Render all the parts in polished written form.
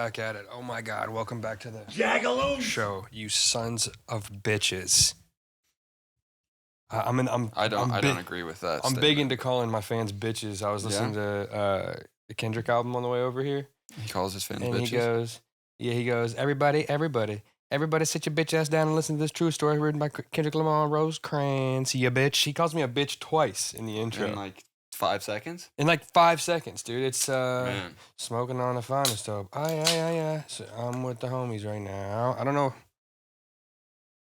back at it. Oh my God, welcome back to the Jagaloon show, you sons of bitches. I don't agree with that. I'm statement. big into calling my fans bitches. I was listening to the Kendrick album on the way over here. He calls his fans And bitches. he goes, everybody sit your bitch ass down and listen to this true story written by Kendrick Lamar Rosecrans. You bitch. He calls me a bitch twice in the intro. In like 5 seconds? In like 5 seconds, dude. It's Man. smoking on the finest dope. Aye. So I'm with the homies right now. I don't know.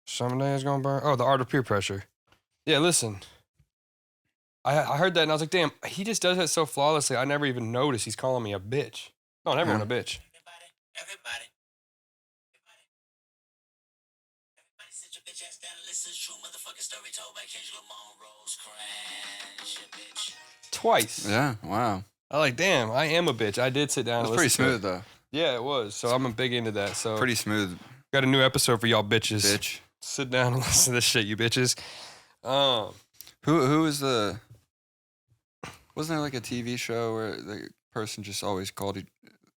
Someday it's gonna burn. Oh, the art of peer pressure. Yeah, listen. I heard that and I was like, damn, he just does it so flawlessly. I never even noticed he's calling me a bitch. Calling everyone a bitch. Everybody sit your bitch ass down and listen to true motherfucking story told by Kendrick Lamar Rosecrans, you bitch. Twice. Yeah, wow. I like, damn, I am a bitch. I did sit down It and was pretty listen to smooth, though. Yeah, it was. So I'm big into that. So Pretty smooth, got a new episode for y'all bitches. bitch. Sit down and listen to this shit, you bitches. Who was the... Wasn't there like a TV show where the person just always called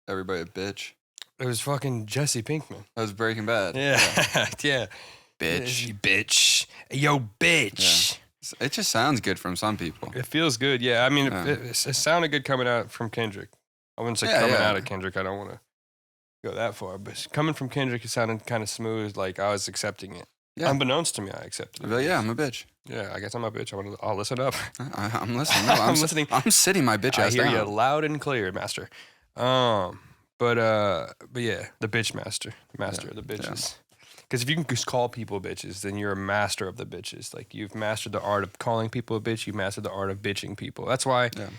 everybody a bitch? It was fucking Jesse Pinkman. That was Breaking Bad. Yeah. Yeah. Bitch. You bitch. Yo, bitch. Yeah. It just sounds good from some people. It feels good. Yeah. I mean, Yeah. it sounded good coming out from Kendrick. I wouldn't say Yeah, coming yeah. out of Kendrick. I don't want to go that far. But coming from Kendrick, it sounded kind of smooth. Like I was accepting it. Yeah. Unbeknownst to me, I accepted it. But yeah, I'm a bitch. Yeah, I guess I'm a bitch. I'll listen up. I'm listening. No, I'm listening. I'm sitting my bitch I ass hear down. you loud and clear, master. But yeah, the bitch master of the bitches. Because if you can just call people bitches, then you're a master of the bitches. Like you've mastered the art of calling people a bitch. You mastered the art of bitching people. That's why. Yeah.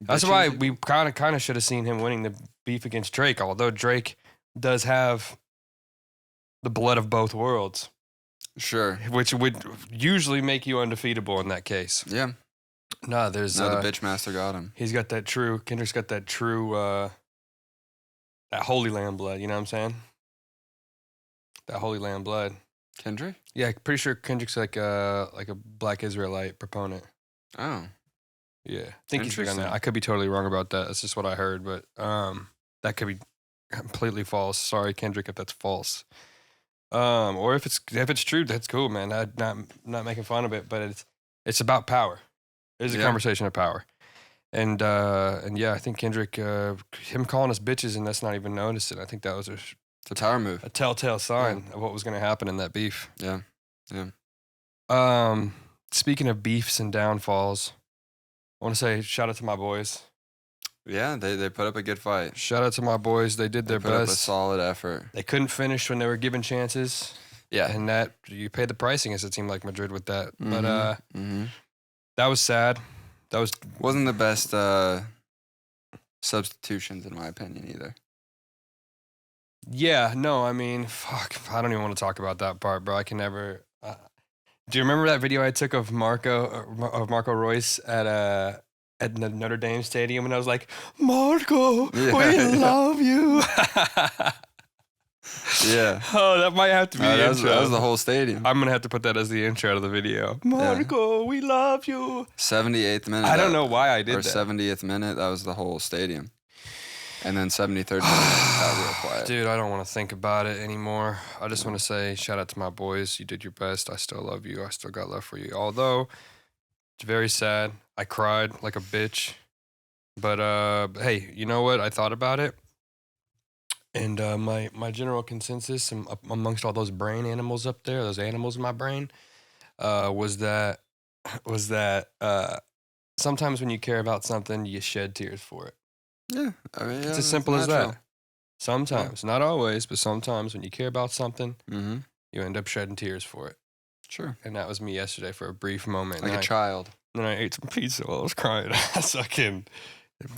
That's Bitching why people? we kind of should have seen him winning the beef against Drake. Although Drake does have the blood of both worlds, Sure. which would usually make you undefeatable in that case. Yeah. No, there's No, the bitch master got him. He's got that true. Kendrick's got that true. That Holy Land blood. You know what I'm saying? That Holy Land blood. Kendrick? Yeah, pretty sure Kendrick's like a Black Israelite proponent. Oh. Yeah, I think he's big on that. Interesting. I could be totally wrong about that. That's just what I heard, but that could be completely false. Sorry, Kendrick, if that's false. Or if it's true, that's cool, man. I'm not making fun of it, but it's about power. It's a conversation of power. And yeah, I think Kendrick, him calling us bitches and us not even noticing, I think that was It's a power move. a telltale sign of what was going to happen in that beef. Yeah. Speaking of beefs and downfalls, I want to say shout out to my boys. Yeah, they put up a good fight. Shout out to my boys. They did They their put up a best. solid effort. They couldn't finish when they were given chances. Yeah. And that you paid the pricing, as it seemed like Madrid with that. But Mhm. that was sad. That was Wasn't the best substitutions, in my opinion, either. Yeah, no, I mean, fuck, I don't even want to talk about that part, bro. I can never. Do you remember that video I took of Marco Royce at the Notre Dame Stadium, and I was like, Marco, Yeah, we yeah. love you. Yeah. Oh, that might have to be the that intro. was the whole stadium. I'm gonna have to put that as the intro to the video. Marco, we love you. 78th minute. I don't know why I did or that. 70th minute, that was the whole stadium. And then 73rd minute, it got real quiet. Dude, I don't want to think about it anymore. I just want to say shout out to my boys. You did your best. I still love you. I still got love for you. Although it's very sad. I cried like a bitch. But hey, you know what? I thought about it. And my general consensus amongst all those brain animals up there, those animals in my brain, was that sometimes when you care about something, you shed tears for it. Yeah. I mean, It's as simple as that. Sometimes, not always, but sometimes when you care about something, Mm-hmm. you end up shedding tears for it. Sure. And that was me yesterday for a brief moment. Like And a child. Then I ate some pizza while I was crying. So it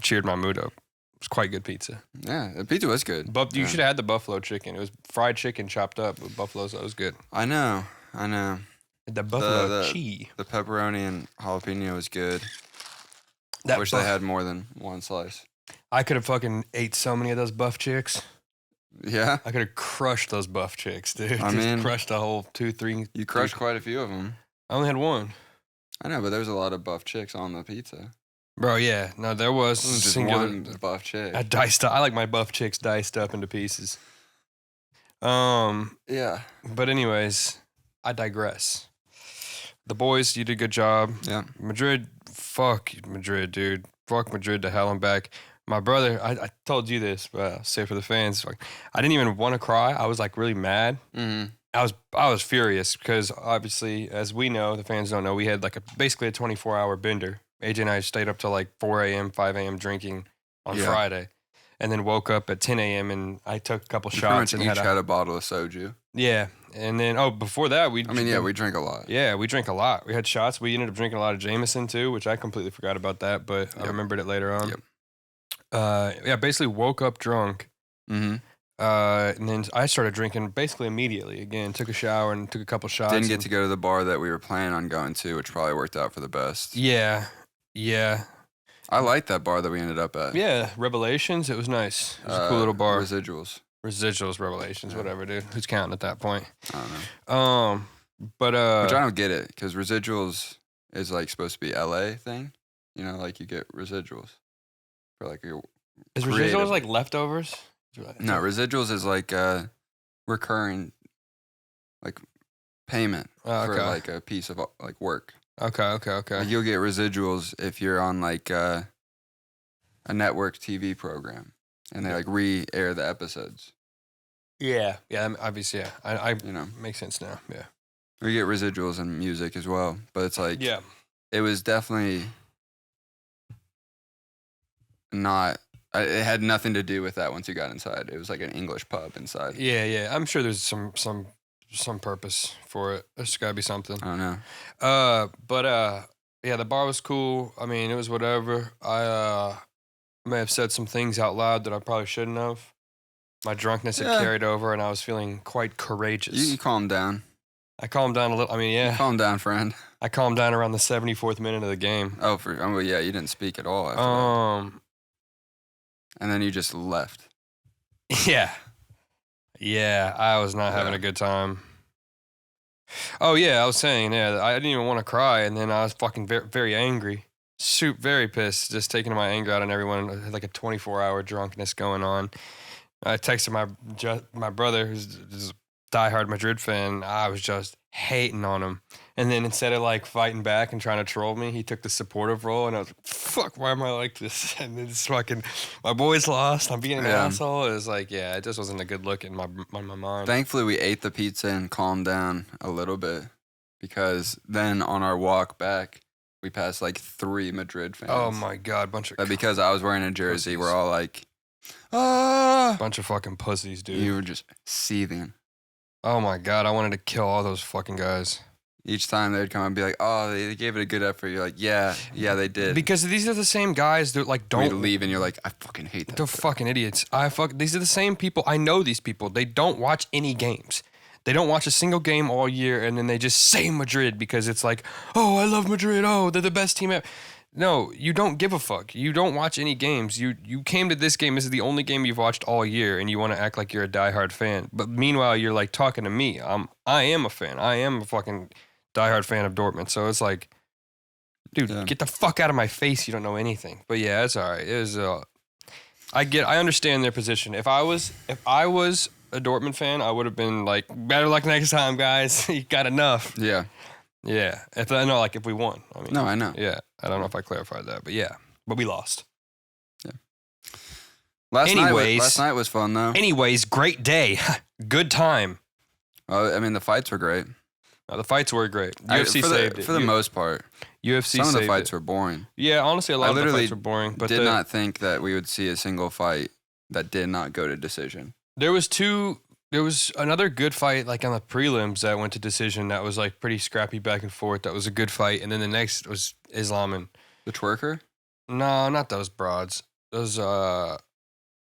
cheered my mood up. It was quite good pizza. Yeah, the pizza was good. But you Yeah. should have had the buffalo chicken. It was fried chicken chopped up with buffalo, so it was good. I know. The buffalo the- cheese. The pepperoni and jalapeno was good. That Wish they had more than one slice. I could have fucking ate so many of those buff chicks. Yeah? I could have crushed those buff chicks, dude. I Just mean, crushed a whole 2, 3. You crushed quite a few of them. I only had one. I know, but there was a lot of buff chicks on the pizza. Bro, yeah. No, there was Just singular. one buff chick. I diced up. I like my buff chicks diced up into pieces. Yeah. But anyways, I digress. The boys, you did a good job. Yeah. Madrid, fuck Madrid, dude. Fuck Madrid to hell and back. My brother, I told you this, but I'll say it for the fans. Like, I didn't even want to cry. I was like really mad. Mm-hmm. I was furious because obviously, as we know, the fans don't know, we had like basically a 24-hour bender. AJ and I stayed up till like 4 a.m., 5 a.m. drinking on Yeah. Friday, and then woke up at 10 a.m. and I took a couple We shots pretty and much each had a bottle of soju. yeah, and then before that we We drink a lot. yeah, we drank a lot. We had shots. We ended up drinking a lot of Jameson too, which I completely forgot about that, but I Yep. remembered it later on. Yep. Yeah, basically woke up drunk. Mm-hmm. And then I started drinking basically immediately. Again, took a shower and took a couple shots. Didn't get and- to go to the bar that we were planning on going to, which probably worked out for the best. Yeah, yeah, I liked that bar that we ended up at. yeah. Revelations. It was nice. It was a cool little bar. Residuals. Residuals, Revelations, Yeah. whatever, dude. Who's counting at that point? I don't know. But Which I don't get it, because residuals is like supposed to be LA thing. You know, like you get residuals for like your. is creative. residuals like leftovers? No, residuals is like recurring, like payment Oh, for okay. like a piece of like work. Okay. Like you'll get residuals if you're on like a network TV program, and they like re-air the episodes. Yeah. Obviously, yeah. I You know, makes sense now. Yeah. we get residuals in music as well, but it's like Yeah. it was definitely not. It had nothing to do with that once you got inside. It was like an English pub inside. Yeah. I'm sure there's some purpose for it. There's got to be something. I don't know. But yeah, the bar was cool. I mean, it was whatever. I may have said some things out loud that I probably shouldn't have. My drunkenness had Yeah. carried over, and I was feeling quite courageous. You calm down. I calmed down a little. I mean, You yeah, calm down, friend. I calmed down around the 74th minute of the game. Oh, well, yeah, you didn't speak at all after that. And then you just left. Yeah, I was not having Yeah. a good time. Oh yeah, I was saying, yeah, I didn't even want to cry, and then I was fucking very, very angry, very pissed, just taking my anger out on everyone. I had like a 24-hour drunkenness going on. I texted my brother, who's a diehard Madrid fan. I was just hating on him, and then instead of like fighting back and trying to troll me, he took the supportive role, and I was like, "Fuck, why am I like this?" And it's fucking, my boys lost. I'm being an Yeah. asshole. It was like, yeah, it just wasn't a good look in my mind. Thankfully, we ate the pizza and calmed down a little bit, because then on our walk back, we passed like 3 Madrid fans. Oh my god, bunch of But because I was wearing a jersey, we're pussies. all like, ah! bunch of fucking pussies, dude. You were just seething. Oh my god, I wanted to kill all those fucking guys. Each time they'd come and be like, oh, they gave it a good effort. You're like, yeah, they did. Because these are the same guys that like We'd don't leave and you're like, I fucking hate that. They're fucking idiots. These are the same people. I know these people. They don't watch any games. They don't watch a single game all year, and then they just say Madrid because it's like, oh, I love Madrid. Oh, they're the best team ever. No, you don't give a fuck. You don't watch any games. You came to this game. This is the only game you've watched all year, and you want to act like you're a diehard fan. But meanwhile, you're like talking to me. I am a fan. I am a fucking diehard fan of Dortmund. So it's like, dude, Yeah. get the fuck out of my face. You don't know anything. But yeah, it's all right. It was. I understand their position. If I was a Dortmund fan, I would have been like, better luck next time, guys. You got enough. Yeah. Yeah. If we won. I mean, No, I know. yeah. I don't know if I clarified that, but yeah. But we lost. Last Anyways. night was fun, though. Anyways, great day. Good time. I mean, the fights were great. The fights were great. UFC saved it. For the most part. UFC Some of the saved fights it. were boring. Yeah, honestly, a lot I of the literally fights were boring. But Did not think that we would see a single fight that did not go to decision. There was another good fight like on the prelims that went to decision that was like pretty scrappy back and forth. That was a good fight. And then the next was Islam and The twerker? no, not those broads. Those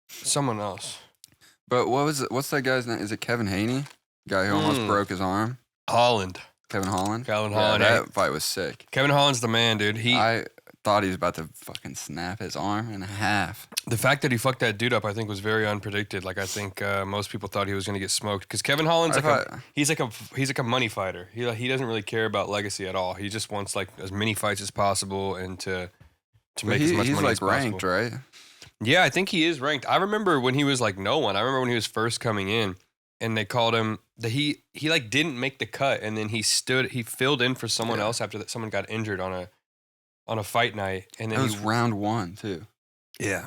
someone else. But what's that guy's name? Is it Kevin Haney? Guy who almost broke his arm? Holland. Kevin Holland? Calvin Yeah, Holland. that fight was sick. Kevin Holland's the man, dude. I thought he was about to fucking snap his arm in half. The fact that he fucked that dude up, I think, was very unpredicted. Like I think most people thought he was going to get smoked because Kevin Holland's he's like a money fighter. He doesn't really care about legacy at all. He just wants like as many fights as possible and to to But make as much he's money like as possible. ranked, right? Yeah, I think he is ranked. I remember when he was like no one. I remember when he was first coming in, and they called him he like didn't make the cut, and then he filled in for someone Yeah. else after that someone got injured on a fight night, and It then was round 1 too. yeah,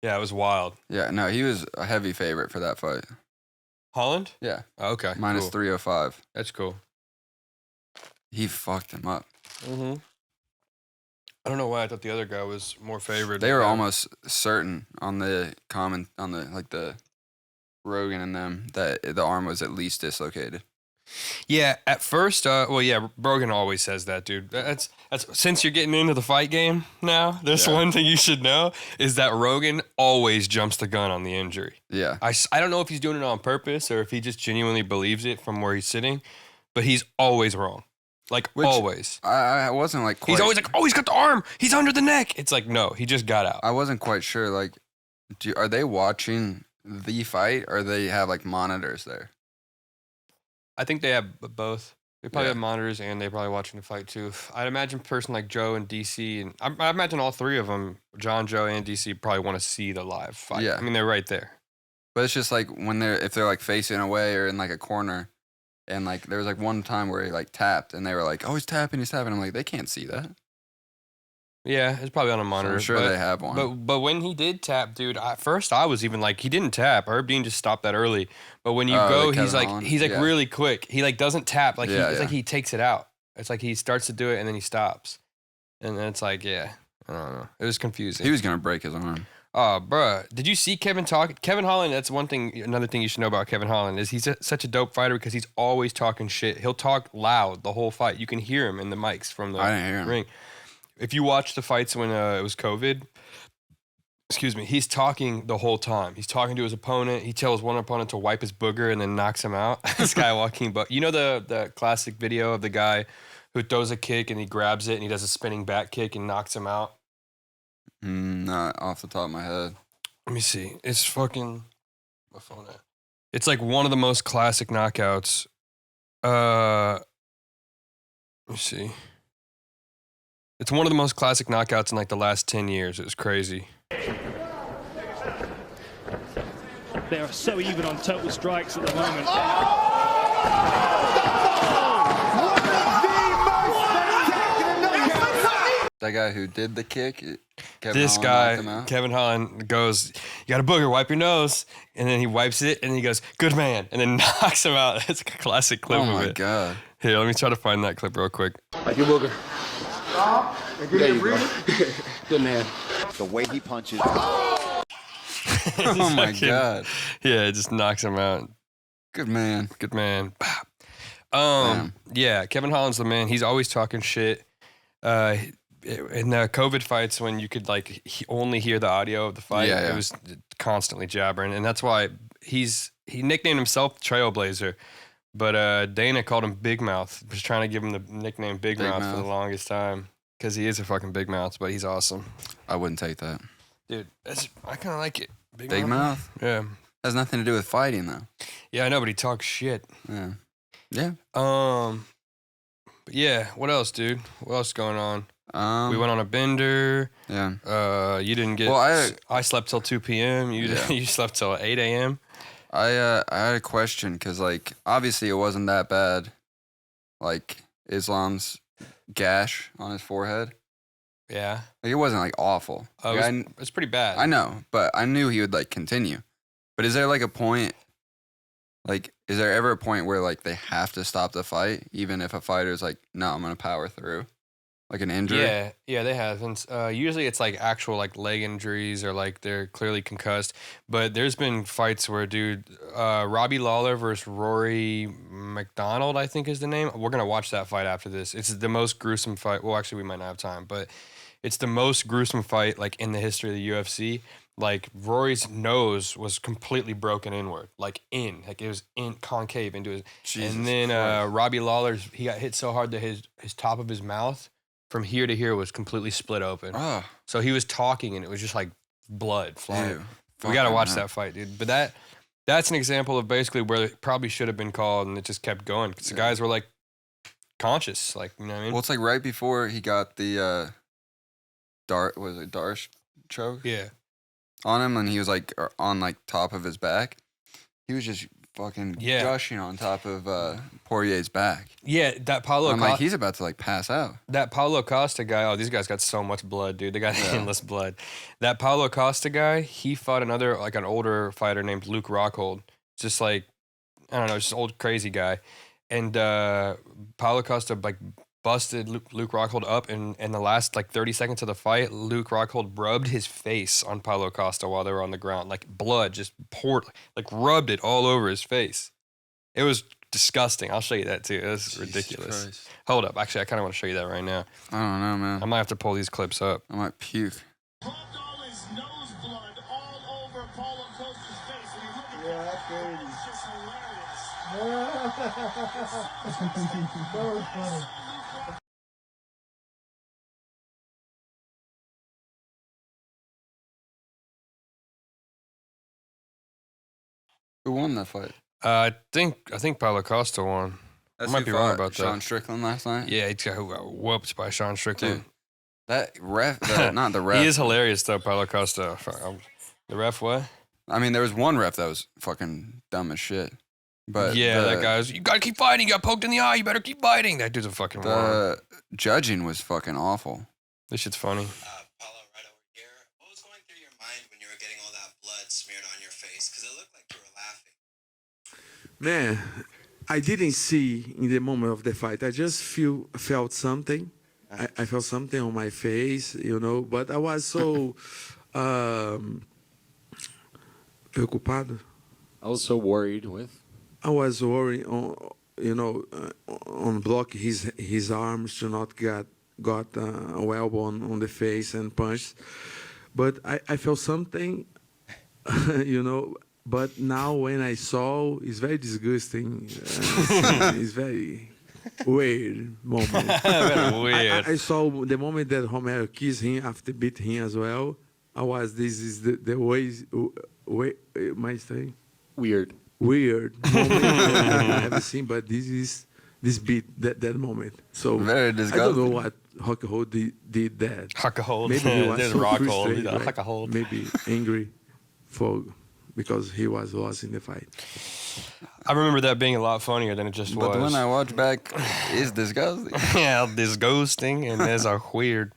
it was wild. Yeah, no, he was a heavy favorite for that fight. Holland? Yeah, Oh, okay, minus cool. 305. That's cool. He fucked him up. Mm-hmm. I don't know why I thought the other guy was more favored. They were almost certain on the Rogan and them that the arm was at least dislocated. Yeah, at first, Brogan always says that, dude. That's since you're getting into the fight game now. This one thing you should know is that Rogan always jumps the gun on the injury. Yeah, I don't know if he's doing it on purpose or if he just genuinely believes it from where he's sitting, but he's always wrong. Like always. I wasn't like quite, He's always like, oh, he's got the arm. He's under the neck. It's like, no, he just got out. I wasn't quite sure. Like, are they watching the fight or they have like monitors there? I think they have both. They probably have monitors and they're probably watching the fight too. I'd imagine a person like Joe and DC, and I imagine all three of them, John, Joe, and DC, probably want to see the live fight. Yeah. I mean, they're right there. But it's just like if they're like facing away or in like a corner, and like there was like one time where he like tapped and they were like, oh, he's tapping. I'm like, they can't see that. Yeah, it's probably on a So monitor. I'm sure they have one. But when he did tap, dude, at first I was even like, he didn't tap. Herb Dean just stopped that early. But when you go, like he's like Holland? really quick. He like doesn't tap. Like Yeah, it's yeah. like he takes it out. It's like he starts to do it and then he stops. And then it's like, yeah, I don't know. It was confusing. He was gonna break his arm. Oh, bruh. Did you see Kevin talk? Kevin Holland, that's one thing, another thing you should know about Kevin Holland is he's such a dope fighter because he's always talking shit. He'll talk loud the whole fight. You can hear him in the mics from the I didn't hear him. ring. If you watch the fights when it was COVID, he's talking the whole time. He's talking to his opponent. He tells one opponent to wipe his booger and then knocks him out. This guy Joaquin, but you know the classic video of the guy who throws a kick and he grabs it and he does a spinning back kick and knocks him out? Not off the top of my head. Let me see. It's fucking my phone at. It's like one of the most classic knockouts. Let me see. It's one of the most classic knockouts in like the last 10 years. It was crazy. They are so even on total strikes at the moment. That guy who did the kick, Kevin Holland goes, you got a booger, wipe your nose. And then he wipes it and he goes, good man. And then knocks him out. It's a classic clip Oh of my it. god. Here, let me try to find that clip real quick. Like your booger. There you go. Good man. The way he punches. Oh my god. Yeah, it just knocks him out. Good man. Good man. Damn. Yeah, Kevin Holland's the man. He's always talking shit. In the COVID fights, when you could like only hear the audio of the fight, Yeah. it was constantly jabbering, and that's why he nicknamed himself Trailblazer. But Dana called him Big Mouth. Was trying to give him the nickname Big Mouth for the longest time because he is a fucking big mouth, but he's awesome. I wouldn't take that. Dude, I kind of like it. Big mouth? Yeah. Has nothing to do with fighting though. Yeah, I know, but he talks shit. Yeah. Yeah. But yeah, what else, dude? What else is going on? We went on a bender. Yeah. You didn't get. Well, I slept till 2 p.m. You slept till 8 a.m. I had a question because like obviously it wasn't that bad, like Islam's gash on his forehead. Yeah. Like it wasn't like awful. Like, it's pretty bad. I know, but I knew he would like continue. But is there like a point? Like, is there ever a point where like they have to stop the fight, even if a fighter's like, no, I'm gonna power through, like an injury? Yeah, they have. And usually it's like actual like leg injuries or like they're clearly concussed. But there's been fights where, dude, Robbie Lawler versus Rory McDonald, I think is the name. We're gonna watch that fight after this. It's the most gruesome fight. Well, actually, we might not have time, but it's the most gruesome fight like in the history of the UFC. Like Rory's nose was completely broken inward, like it was in concave into his. Jesus and then Christ. Robbie Lawler's, he got hit so hard that his top of his mouth from here to here was completely split open. Oh, So he was talking and it was just like blood flying. ew. We got to Fucking watch hell. that fight, dude. But that's an example of basically where it probably should have been called and it just kept going because the guys were like conscious, like, you know what I mean? Well, it's like right before he got the Darsh choke Yeah. on him, and he was like on like top of his back. He was just fucking gushing on top of Poirier's back. Yeah, that Paulo I'm like, he's about to like pass out. That Paulo Costa guy, oh, these guys got so much blood, dude. They got endless blood. That Paulo Costa guy, he fought another, like an older fighter named Luke Rockhold. Just like, I don't know, just old crazy guy. And Paulo Costa like busted Luke Rockhold up, and in the last like 30 seconds of the fight, Luke Rockhold rubbed his face on Paulo Costa while they were on the ground. Like blood just poured, like rubbed it all over his face. It was disgusting. I'll show you that too. It was ridiculous. Christ. Hold up. Actually, I kind of want to show you that right now. I don't know, man. I might have to pull these clips up. I might puke. Pumped all his nose blood all over Paulo Costa's face. And you look at that crazy. It's just hilarious. That was funny. Who won that fight? I think Paulo Costa won. I might be wrong about Sean that. Strickland last night. Yeah, he got whooped by Sean Strickland. Dude, that ref, not the ref. He is hilarious though, Paulo Costa. The ref, what? I mean, there was one ref that was fucking dumb as shit. But yeah, that guy was. You gotta keep fighting. You got poked in the eye. You better keep fighting. That dude's a fucking moron. The judging was fucking awful. This shit's funny. Paulo, right over here. What was going through your mind when you were getting all that blood smeared on your face? Because it looked like you were laughing. Man, I didn't see in the moment of the fight. I just felt something. I felt something on my face, you know. But I was so preocupado. I was so worried with. I was worried on, you know, on block his arms to not got a elbow on the face and punch. But I felt something, you know. But now when I saw, it's very disgusting. It's very weird moment. Very weird. I saw the moment that Romero kissed him after beat him as well. This is the way my thing. Weird Moment I haven't seen, but this beat that moment. So Very disgusting. I don't know what Rockhold did that. Rockhold. Maybe he was There's so Rockhold. frustrated, right? Rockhold. Maybe angry because he was lost in the fight. I remember that being a lot funnier than it just was. But when I watch back, it's disgusting. Yeah, disgusting and there's a weird.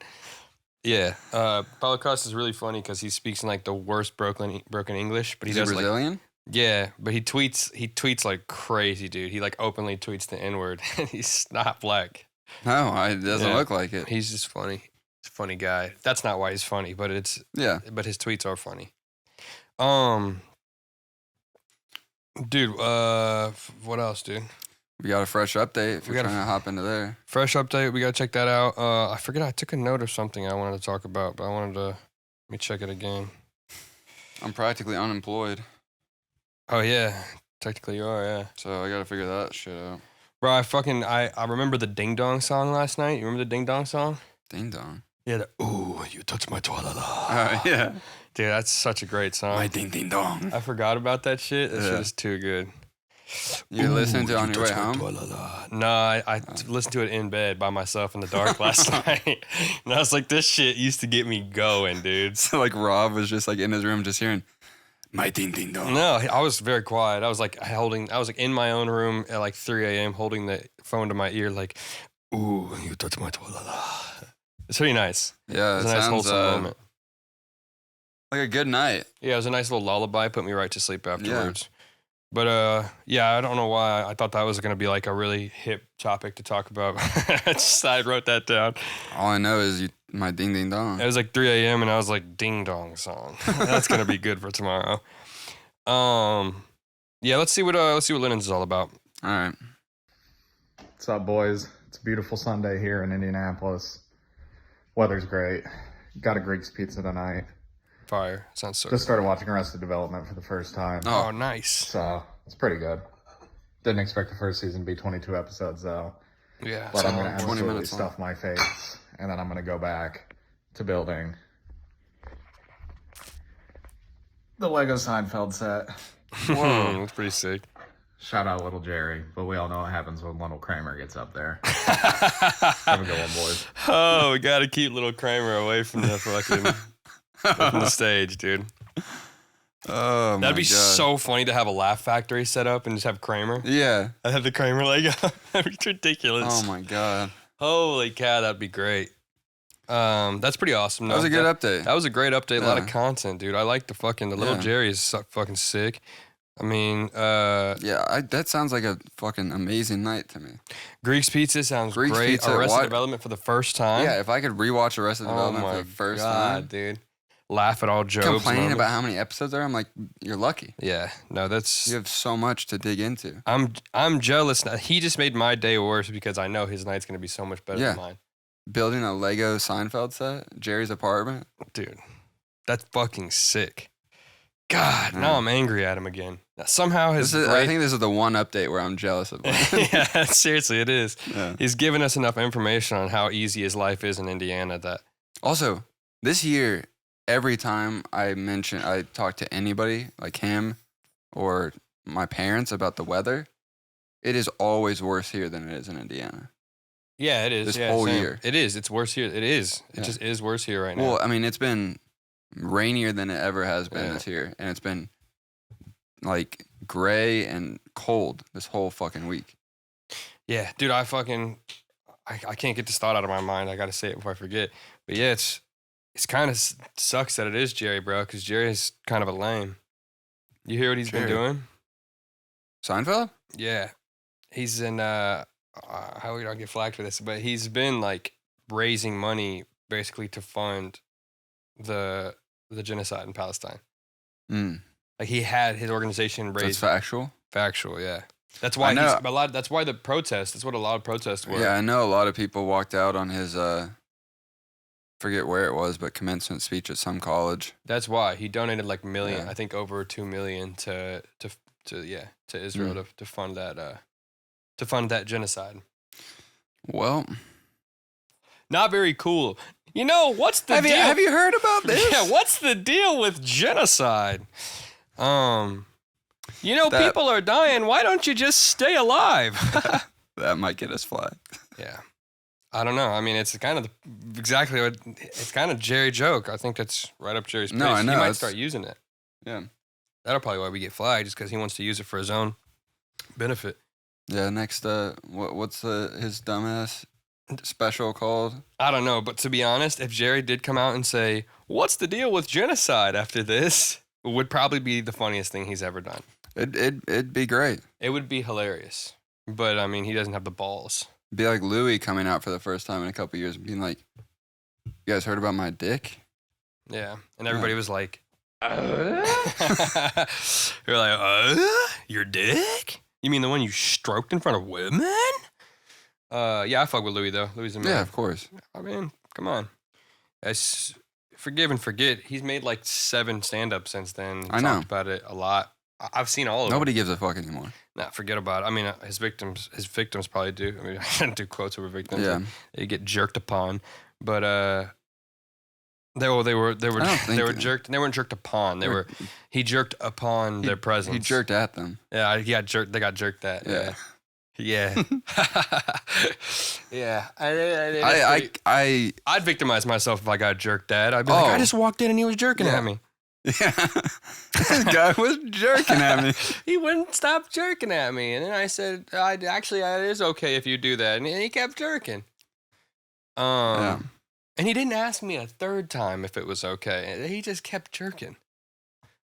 Yeah, Paulo Costa is really funny because he speaks in like the worst broken English, but he Is he does like Brazilian? yeah, but he tweets like crazy, dude. He like openly tweets the N-word. He's not black. No, it doesn't Yeah. look like it. He's just funny. He's a funny guy. That's not why he's funny, but Yeah. but his tweets are funny. Dude, what else, dude? We got a fresh update if We you're got a- trying to hop into there. Fresh update. We gotta check that out. I forget. I took a note of something I wanted to talk about, but let me check it again. I'm practically unemployed, Oh yeah, technically you are. Yeah, so I gotta figure that shit out. bro. I remember the Ding Dong song last night. You remember the Ding Dong song? Ding dong. Yeah. Ooh, you touch my twalala. Yeah. Dude, that's such a great song. My ding ding dong. I forgot about that shit. That shit Yeah. is too good. You listened to it on you your way touch my home? twalala. No, I listened to it in bed by myself in the dark last night. And I was like, this shit used to get me going, dude. So like Rob was just like in his room just hearing my ding ding dong. No, I was very quiet. I was like in my own room at like 3 a.m. holding the phone to my ear, like, ooh, you touch my twalala. It's pretty nice. Yeah, It it was a nice sounds wholesome moment. like a good night. Yeah, it was a nice little lullaby. Put me right to sleep afterwards. But yeah, I don't know why. I thought that was gonna be like a really hip topic to talk about. I wrote that down. All I know is my ding ding dong. It was like 3 a.m. and I was like, ding dong song. That's gonna be good for tomorrow. Yeah, let's see what Linens is all about. All right. What's up, boys? It's a beautiful Sunday here in Indianapolis. Weather's great. Got a Greek's pizza tonight. Fire. Sounds so Just good. started watching Arrested Development for the first time. Oh, nice. So it's pretty good. Didn't expect the first season to be 22 episodes though. Yeah. But I'm going to 20 absolutely minutes long. stuff my face. And then I'm going to go back to building the Lego Seinfeld set. Whoa, that's pretty sick. Shout out little Jerry, but we all know what happens when little Kramer gets up there. Have a good one, boys. Oh, we gotta keep little Kramer away from the fucking from the stage, dude. Oh, That'd my be God. so funny to have a laugh factory set up and just have Kramer. Yeah. I have the Kramer leg up. That'd be ridiculous. Oh, my God. Holy cow, that'd be great. That's pretty awesome. That was a good update. That was a great update. A lot of Yeah. content, dude. I like the little Yeah. Jerry is fucking sick. I mean, Yeah, that sounds like a fucking amazing night to me. Greek's Pizza sounds Greek's great. Pizza, Arrested why- Development for the first time. Yeah, if I could rewatch Arrested Oh Development for my the first God, time. dude. Laugh at all jokes. Complaining moments. about how many episodes there are, I'm like, you're lucky. Yeah, no, that's. You have so much to dig into. I'm jealous. Now. He just made my day worse because I know his night's gonna be so much better Yeah. than mine, Building a Lego Seinfeld set, Jerry's apartment. dude. That's fucking sick. God, now Yeah. I'm angry at him again. Now, somehow his I think this is the one update where I'm jealous of him. yeah, seriously, it is. Yeah. He's given us enough information on how easy his life is in Indiana that Also, this year, every time I talk to anybody like him or my parents about the weather, it is always worse here than it is in Indiana. yeah, it is. This yeah, whole same. year. It is. It's worse here. It is. It Yeah. just is worse here right now. Well, I mean, it's been rainier than it ever has been Yeah. this year, and it's been like gray and cold this whole fucking week. Yeah, dude, I can't get this thought out of my mind. I got to say it before I forget. But yeah, it's kind of sucks that it is Jerry, bro, because Jerry's kind of a lame. You hear what he's been Jerry. doing? Seinfeld? Yeah, he's in. How would I get flagged for this? But he's been like raising money basically to fund the genocide in Palestine. Mm. Like he had his organization So it's raised factual? factual. Yeah, that's why I know. That's why the protests. That's what a lot of protests were. Yeah, I know a lot of people walked out on his, forget where it was, but commencement speech at some college. That's why he donated like million, Yeah. I think over 2 million to Israel Mm. to fund that genocide. Well, Not very cool. You know what's the deal? have you heard about this? Yeah, what's the deal with genocide? That- People are dying. Why don't you just stay alive? That might get us flagged. Yeah. I don't know. I mean, it's kind of exactly what it's kind of Jerry joke. I think that's right up Jerry's place. No, I know, He might it's- start using it. Yeah. That'll probably why we get flagged, just because he wants to use it for his own benefit. Yeah, next, what's his dumbass special called? I don't know, but to be honest, if Jerry did come out and say, "What's the deal with genocide?" after this, it would probably be the funniest thing he's ever done. It'd be great. It would be hilarious. But I mean, he doesn't have the balls. It'd be like Louis coming out for the first time in a couple years and being like, "You guys heard about my dick?" Yeah, and everybody was like, Uh? "You're like, your dick? You mean the one you stroked in front of women?" Yeah, I fuck with Louis though. Louis is a man. Yeah, of course. I mean, come on. Forgive and forget. He's made like 7 stand-ups since then. I know. Talked about it a lot. I've seen all of them. Nobody gives a fuck anymore. Nah, forget about it. I mean, his victims probably do. I mean, I shouldn't do quotes over victims. Yeah. They get jerked upon, but they were I don't think they were jerked. They weren't jerked upon. He jerked upon their presence. He jerked at them. Yeah, he got jerked. They got jerked at. Yeah. Yeah. Yeah. I'd victimize myself if I got jerked at. I'd be like, Oh. I just walked in and he was jerking Yeah. at me. Yeah. This guy was jerking at me. He wouldn't stop jerking at me. And then I said, it is okay if you do that. And he kept jerking. Yeah. And he didn't ask me a third time if it was okay. He just kept jerking.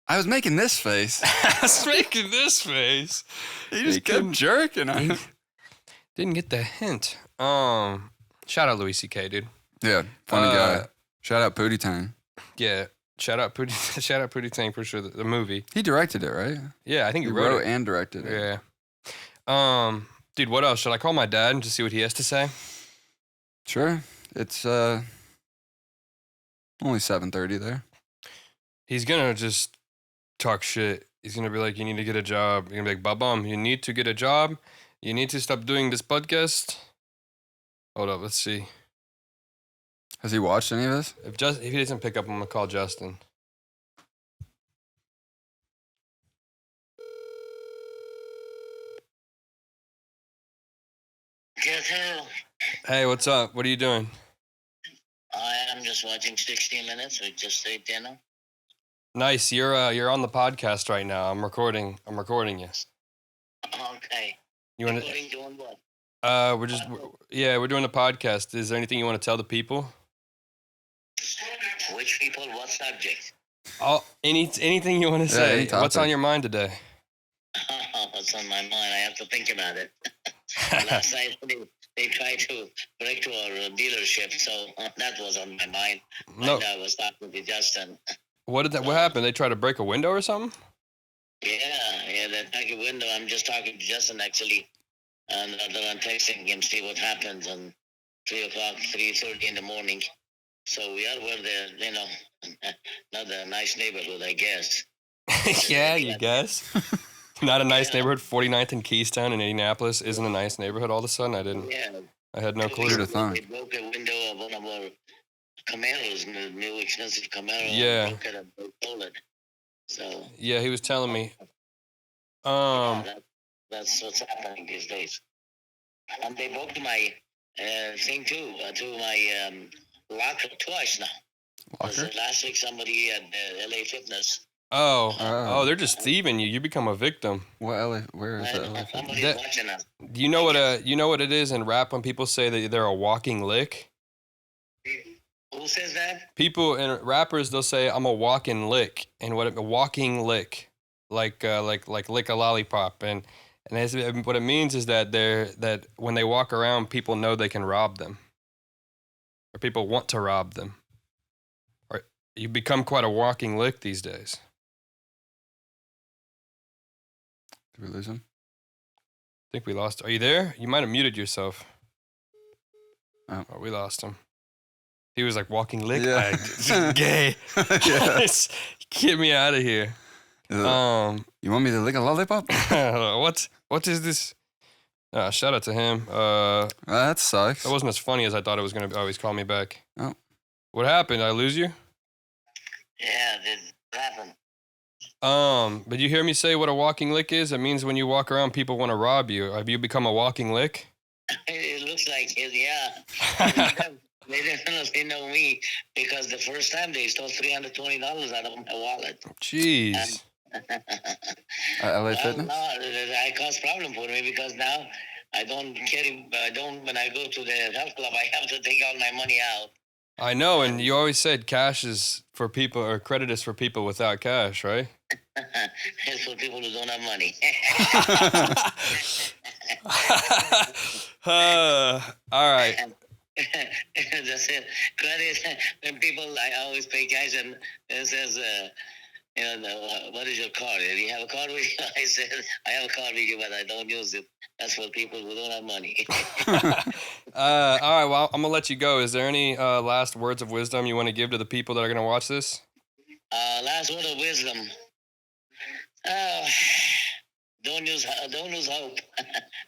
I was making this face. I was making this face. He just kept couldn't- jerking at me. Didn't get the hint. Shout out Louis C.K., dude. Yeah, funny guy. Shout out Pootie Tang. Yeah. Shout out Pootie Tang for sure. The movie. He directed it, right? Yeah, I think He he wrote it. and directed it. Yeah. Dude, what else? Should I call my dad and just see what he has to say? Sure. It's only 7:30 there. He's gonna just talk shit. He's gonna be like, "You need to get a job." You're gonna be like, "Babam, you need to get a job. You need to stop doing this podcast." Hold up, let's see. Has he watched any of this? If he doesn't pick up, I'm gonna call Justin. 2. Hey, what's up? What are you doing? I'm just watching 60 Minutes. We just ate dinner. Nice. You're on the podcast right now. I'm recording you. Okay. You want Recording doing what? we're doing a podcast. Is there anything you want to tell the people? Which people? What subject? Anything you want to Yeah, any say? What's on topic. your mind today? What's on my mind? I have to think about it. Last night they tried to break to our dealership, so that was on my mind. No. And I was talking to Justin. What happened? They tried to break a window or something? Yeah, the back window. I'm just talking to Justin actually, and I'm texting him see what happens on 3:30 in the morning. So we are where not a nice neighborhood, I guess. Yeah, you guess. Not a nice neighborhood. 49th and Keystone in Indianapolis isn't a nice neighborhood all of a sudden. I had no clue. Who'd have thought? They broke a window of one of our Camaros, new expensive Camaro. Yeah. And broke it and they stole it. So Yeah, he was telling me. that's what's happening these days. And they broke my thing too, to my locker twice now. Locker? Last week somebody at LA Fitness. Oh, they're just thieving you. You become a victim. What LA? Where is that? LA? Somebody's That- watching us. Do you know what it is in rap when people say that they're a walking lick? Who says that? People and rappers, they'll say I'm a walking lick, and a walking lick, like lick a lollipop, and what it means is that when they walk around, people know they can rob them, or people want to rob them, or you become quite a walking lick these days. Did we lose him? I think we lost. Are you there? You might have muted yourself. Oh. We lost him. He was like walking lick. Yeah. Gay. Yeah. Get me out of here. You want me to lick a lollipop? What is this? Shout out to him. That sucks. That wasn't as funny as I thought it was gonna be. Oh, he's calling me back. Oh. What happened? Did I lose you? Yeah, this happened. But you hear me say what a walking lick is? It means when you walk around, people want to rob you. Have you become a walking lick? It looks like it, yeah. They definitely know me because the first time they stole $320 out of my wallet. Jeez. LA Fitness? No, it caused problem for me because now when I go to the health club, I have to take all my money out. I know, and you always said cash is for people, or credit is for people without cash, right? It's for people who don't have money. All right. That's it. Credit, when people, I always pay cash and it says, what is your card? Do you have a card with you? I said, I have a card with you, but I don't use it. That's for people who don't have money. All right, well, I'm going to let you go. Is there any last words of wisdom you want to give to the people that are going to watch this? Last word of wisdom. Don't lose hope.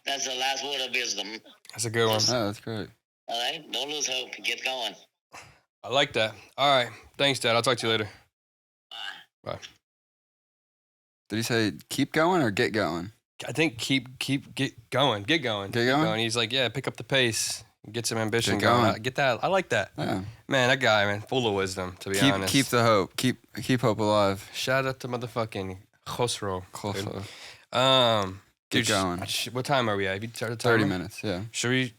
That's the last word of wisdom. That's a good one. Oh, that's great. All right? Don't lose hope. Get going. I like that. All right. Thanks, Dad. I'll talk to you later. Bye. Bye. Did he say keep going or get going? I think get going. Get going. He's like, yeah, pick up the pace. Get some ambition Get going. Get that. I like that. Yeah. Man, that guy, man, full of wisdom, to be honest. Keep the hope. Keep hope alive. Shout out to motherfucking Khosrow. Close. dude. Keep Dude, going. What time are we at? Have you started 30 timing? minutes, yeah. Should we?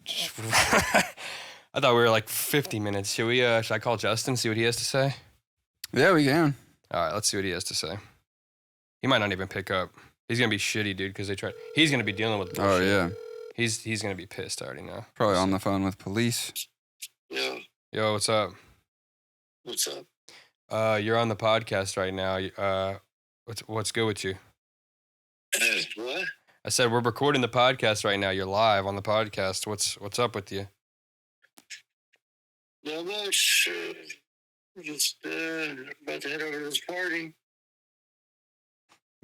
I thought we were like 50 minutes. Should we? Should I call Justin, see what he has to say? Yeah, we can. All right, let's see what he has to say. He might not even pick up. He's gonna be shitty, dude, because they tried. He's gonna be dealing with bullshit. Oh, yeah. He's gonna be pissed. I already know. Probably on the phone with police. Yo, what's up? What's up? You're on the podcast right now. What's good with you? What? I said we're recording the podcast right now. You're live on the podcast. What's up with you? Not much. Just about to head over to this party.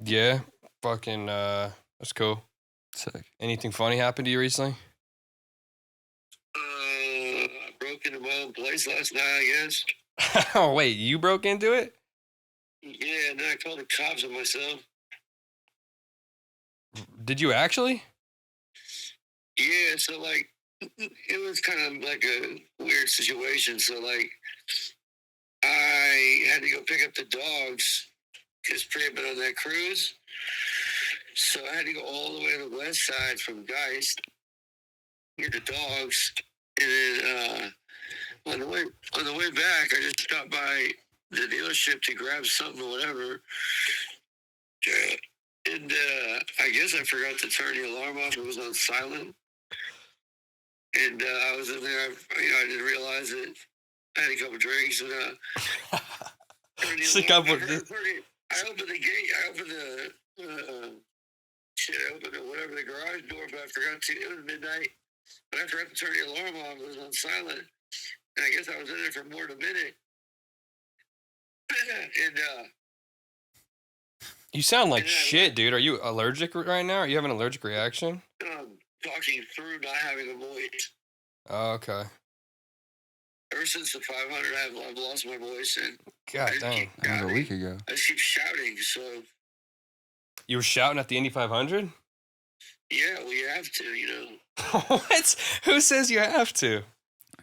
Yeah, fucking. That's cool. Sick. Anything funny happened to you recently? I broke into my own place last night, I guess. Oh wait, you broke into it? Yeah, and then I called the cops on myself. Did you actually? Yeah, so like it was kind of like a weird situation. So like, I had to go pick up the dogs because Priya had been on that cruise. So I had to go all the way to the west side from Geist, get the dogs, and then on the way back, I just stopped by the dealership to grab something or whatever. And I guess I forgot to turn the alarm off. It was on silent. And I was in there. I didn't realize it. I had a couple drinks and turned the alarm. I opened the gate. I opened the I opened whatever the garage door, but I forgot to. It was midnight, but I forgot to turn the alarm off. It was on silent, and I guess I was in there for more than a minute. And You sound like shit, dude. Are you allergic right now? Are you having an allergic reaction? Talking through not having a voice. Oh, okay. Ever since the 500, I've lost my voice, and God dang. That was a week ago. I just keep shouting. So You were shouting at the Indy 500? yeah, we have to. What? Who says you have to?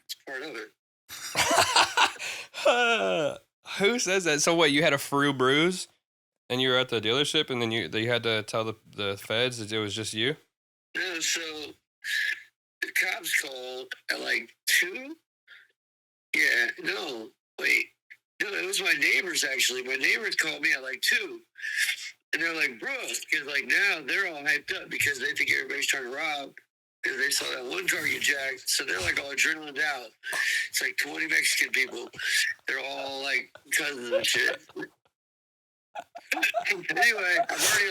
It's part of it. Who says that? So what? You had a frou bruise, and you were at the dealership, and then you had to tell the feds that it was just you. No, so the cops called at like 2. Yeah, no, wait. No, it was my neighbors, actually. My neighbors called me at like 2. And they're like, bro, because like now they're all hyped up because they think everybody's trying to rob. Because they saw that one car get jacked. So they're like all adrenaline out. It's like 20 Mexican people. They're all like cousins and shit. Anyway, I've already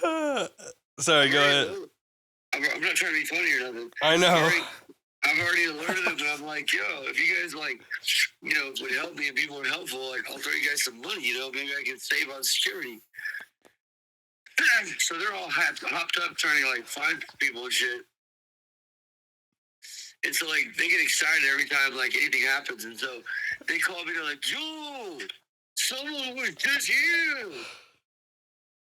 alerted. Sorry, go ahead. I'm not trying to be funny or nothing. I know. I've already alerted them, and I'm like, yo, if you guys would help me and be more helpful, like I'll throw you guys some money, maybe I can save on security. So they're all hopped up trying to like find people and shit. And so like they get excited every time like anything happens, and so they call me. They're like, yo, someone was just here.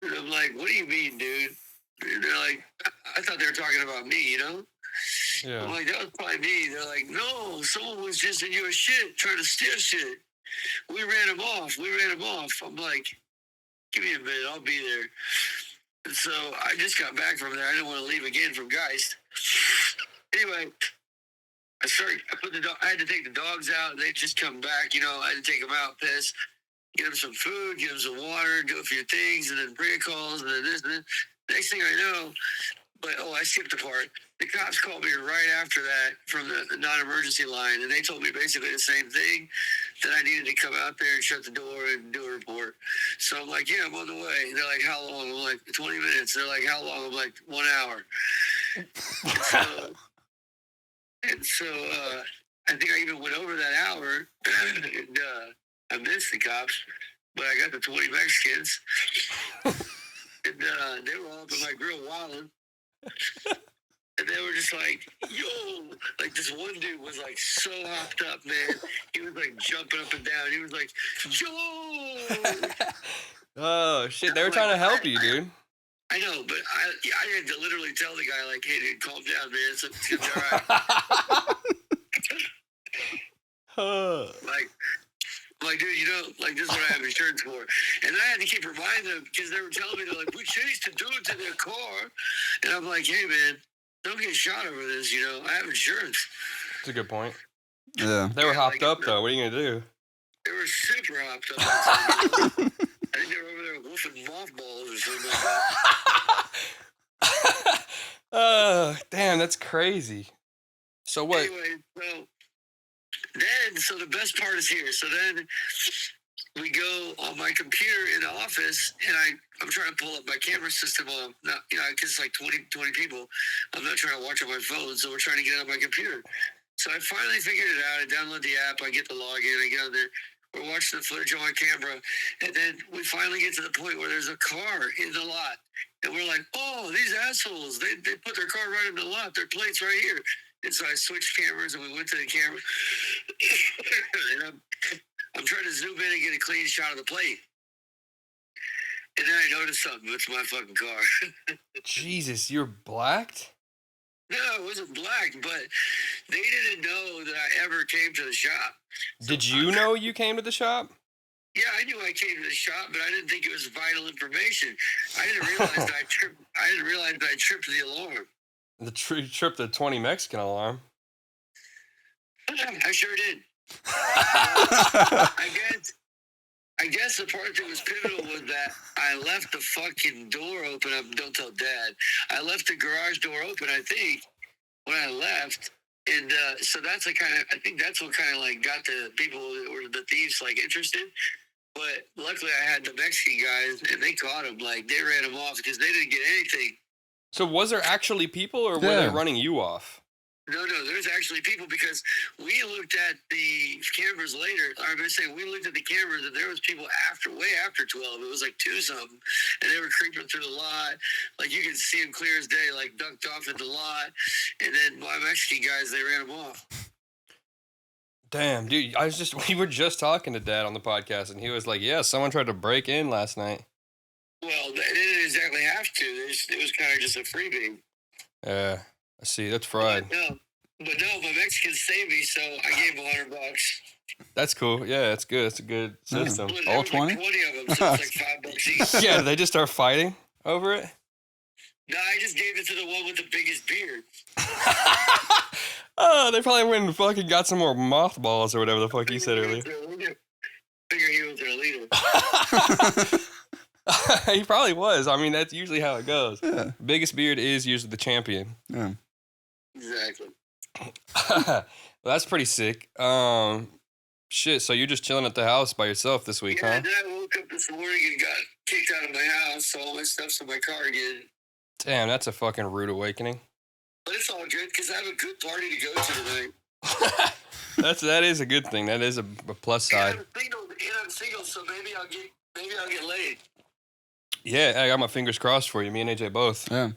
And I'm like, what do you mean, dude? And they're like, I thought they were talking about me, Yeah. I'm like, that was probably me. They're like, no, someone was just in your shit trying to steal shit. We ran him off. I'm like, give me a minute. I'll be there. And so I just got back from there. I didn't want to leave again from Geist. Anyway, I had to take the dogs out. They just come back. I had to take them out, piss, get them some food, get them some water, do a few things, and then pre-calls, and then this, and then next thing I know, I skipped a part. The cops called me right after that from the non-emergency line, and they told me basically the same thing, that I needed to come out there and shut the door and do a report. So I'm like, yeah, I'm on the way. They're like, how long? I'm like, 20 minutes. They're like, how long? I'm like, 1 hour. and so I think I even went over that hour, and I missed the cops, but I got the 20 Mexicans, and they were all up in my grill wilding. And they were just like, yo, like this one dude was like so hopped up, man. He was like jumping up and down. He was like, yo. Oh, shit. They were trying to help you, dude. I know, but I had to literally tell the guy, like, hey, dude, calm down, man. It's gonna be all right. Like, dude, this is what I have insurance for. And I had to keep reminding them because they were telling me, they're like, we chased a dude to their car. And I'm like, hey, man, don't get shot over this, I have insurance. That's a good point. Yeah. They were hopped up, though. What are you going to do? They were super hopped up. I think they were over there wolfing mothballs or something like that. Damn, that's crazy. So what? Anyway, so the best part is here. So then we go on my computer in the office, and I'm trying to pull up my camera system on, not, because it's like 20 people. I'm not trying to watch on my phone, so we're trying to get on my computer. So I finally figured it out. I download the app, I get the login, I get on there. We're watching the footage on my camera, and then we finally get to the point where there's a car in the lot. And we're like, oh, these assholes, they put their car right in the lot. Their plate's right here. And so I switched cameras, and we went to the camera. And I'm trying to zoom in and get a clean shot of the plate. And then I noticed something. It's my fucking car. Jesus, you're blacked? No, it wasn't black, but they didn't know that I ever came to the shop. Did you know you came to the shop? Yeah, I knew I came to the shop, but I didn't think it was vital information. I didn't realize that I tripped. I didn't realize that I tripped the alarm. You tripped the 20 Mexican alarm. I sure did. I guess the part that was pivotal was that I left the fucking door open. Don't tell Dad. I left the garage door open, I think, when I left. And so that's I think that's what kind of like got the people or the thieves like interested. But luckily I had the Mexican guys and they caught him. Like they ran him off because they didn't get anything. So was there actually people or were they running you off? No, there's actually people because we looked at the cameras later. I'm going to say we looked at the cameras and there was people way after 12. It was like 2 something. And they were creeping through the lot. Like you could see them clear as day, like ducked off at the lot. And then my Mexican guys, they ran them off. Damn, dude, we were just talking to Dad on the podcast and he was like, yeah, someone tried to break in last night. Well, they didn't exactly have to. It was kind of just a freebie. Yeah. I see. That's fried. But no, my Mexicans saved me, so I gave them $100. That's cool. Yeah, that's good. It's a good system. All 20? Like 20 of them, so it's like $5 each. Yeah, they just start fighting over it? No, I just gave it to the one with the biggest beard. Oh, they probably went and fucking got some more mothballs or whatever the fuck you said earlier. Figure he was their leader. He probably was. I mean, that's usually how it goes. Yeah. Biggest beard is usually the champion. Yeah. Exactly. Well, that's pretty sick. Shit, so you're just chilling at the house by yourself this week, huh? Yeah, then I woke up this morning and got kicked out of my house, so all my stuff's in my car again. Damn, that's a fucking rude awakening. But it's all good, because I have a good party to go to tonight. That is a good thing. That is a plus side. And I'm single, so maybe I'll get laid. Yeah, I got my fingers crossed for you. Me and AJ both. Yeah.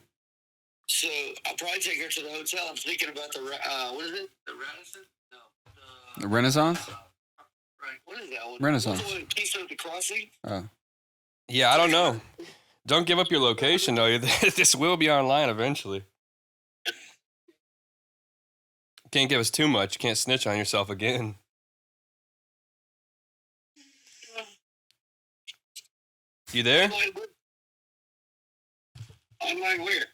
So I'll probably take her to the hotel. I'm thinking about the what is it? The Radisson? No. The Renaissance? Right. What is that one? Renaissance. What's the one in Keystone at the Crossing? Oh. Yeah, I don't know. Don't give up your location though. This will be online eventually. Can't give us too much. You can't snitch on yourself again. You there? Online where?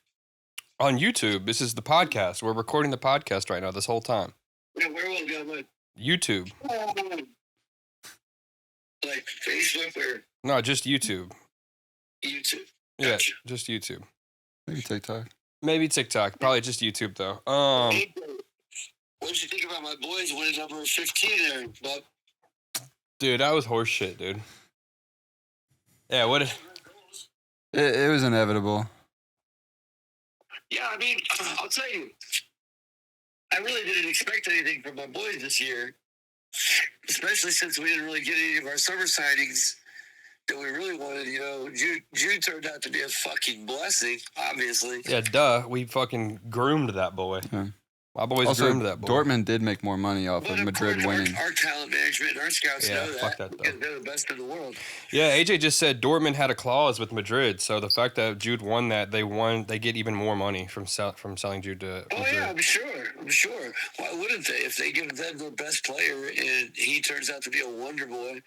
On YouTube. This is the podcast. We're recording the podcast right now this whole time. Yeah, where will it go? Like YouTube. Facebook or No, just YouTube. YouTube? Yeah, Gotcha. just YouTube. Maybe TikTok. Maybe TikTok. Probably just YouTube though. What did you think about my boys winning number 15 there, Bob? Dude, that was horse shit, dude. Yeah, what? It was inevitable. Yeah, I mean, I'll tell you, I really didn't expect anything from my boys this year, especially since we didn't really get any of our summer signings that we really wanted. You know, June turned out to be a fucking blessing, obviously. Yeah, duh. We fucking groomed that boy. Yeah. My boys Also, groomed that boy. Dortmund did make more money off But of of Madrid course, winning. our talent management and our scouts Yeah, know that, fuck that, though. because they're the best in the world. Yeah, AJ just said Dortmund had a clause with Madrid, so the fact that Jude won that, they get even more money from selling Jude to Oh Madrid. yeah, I'm sure. Why wouldn't they? If they give them their best player and he turns out to be a wonder boy.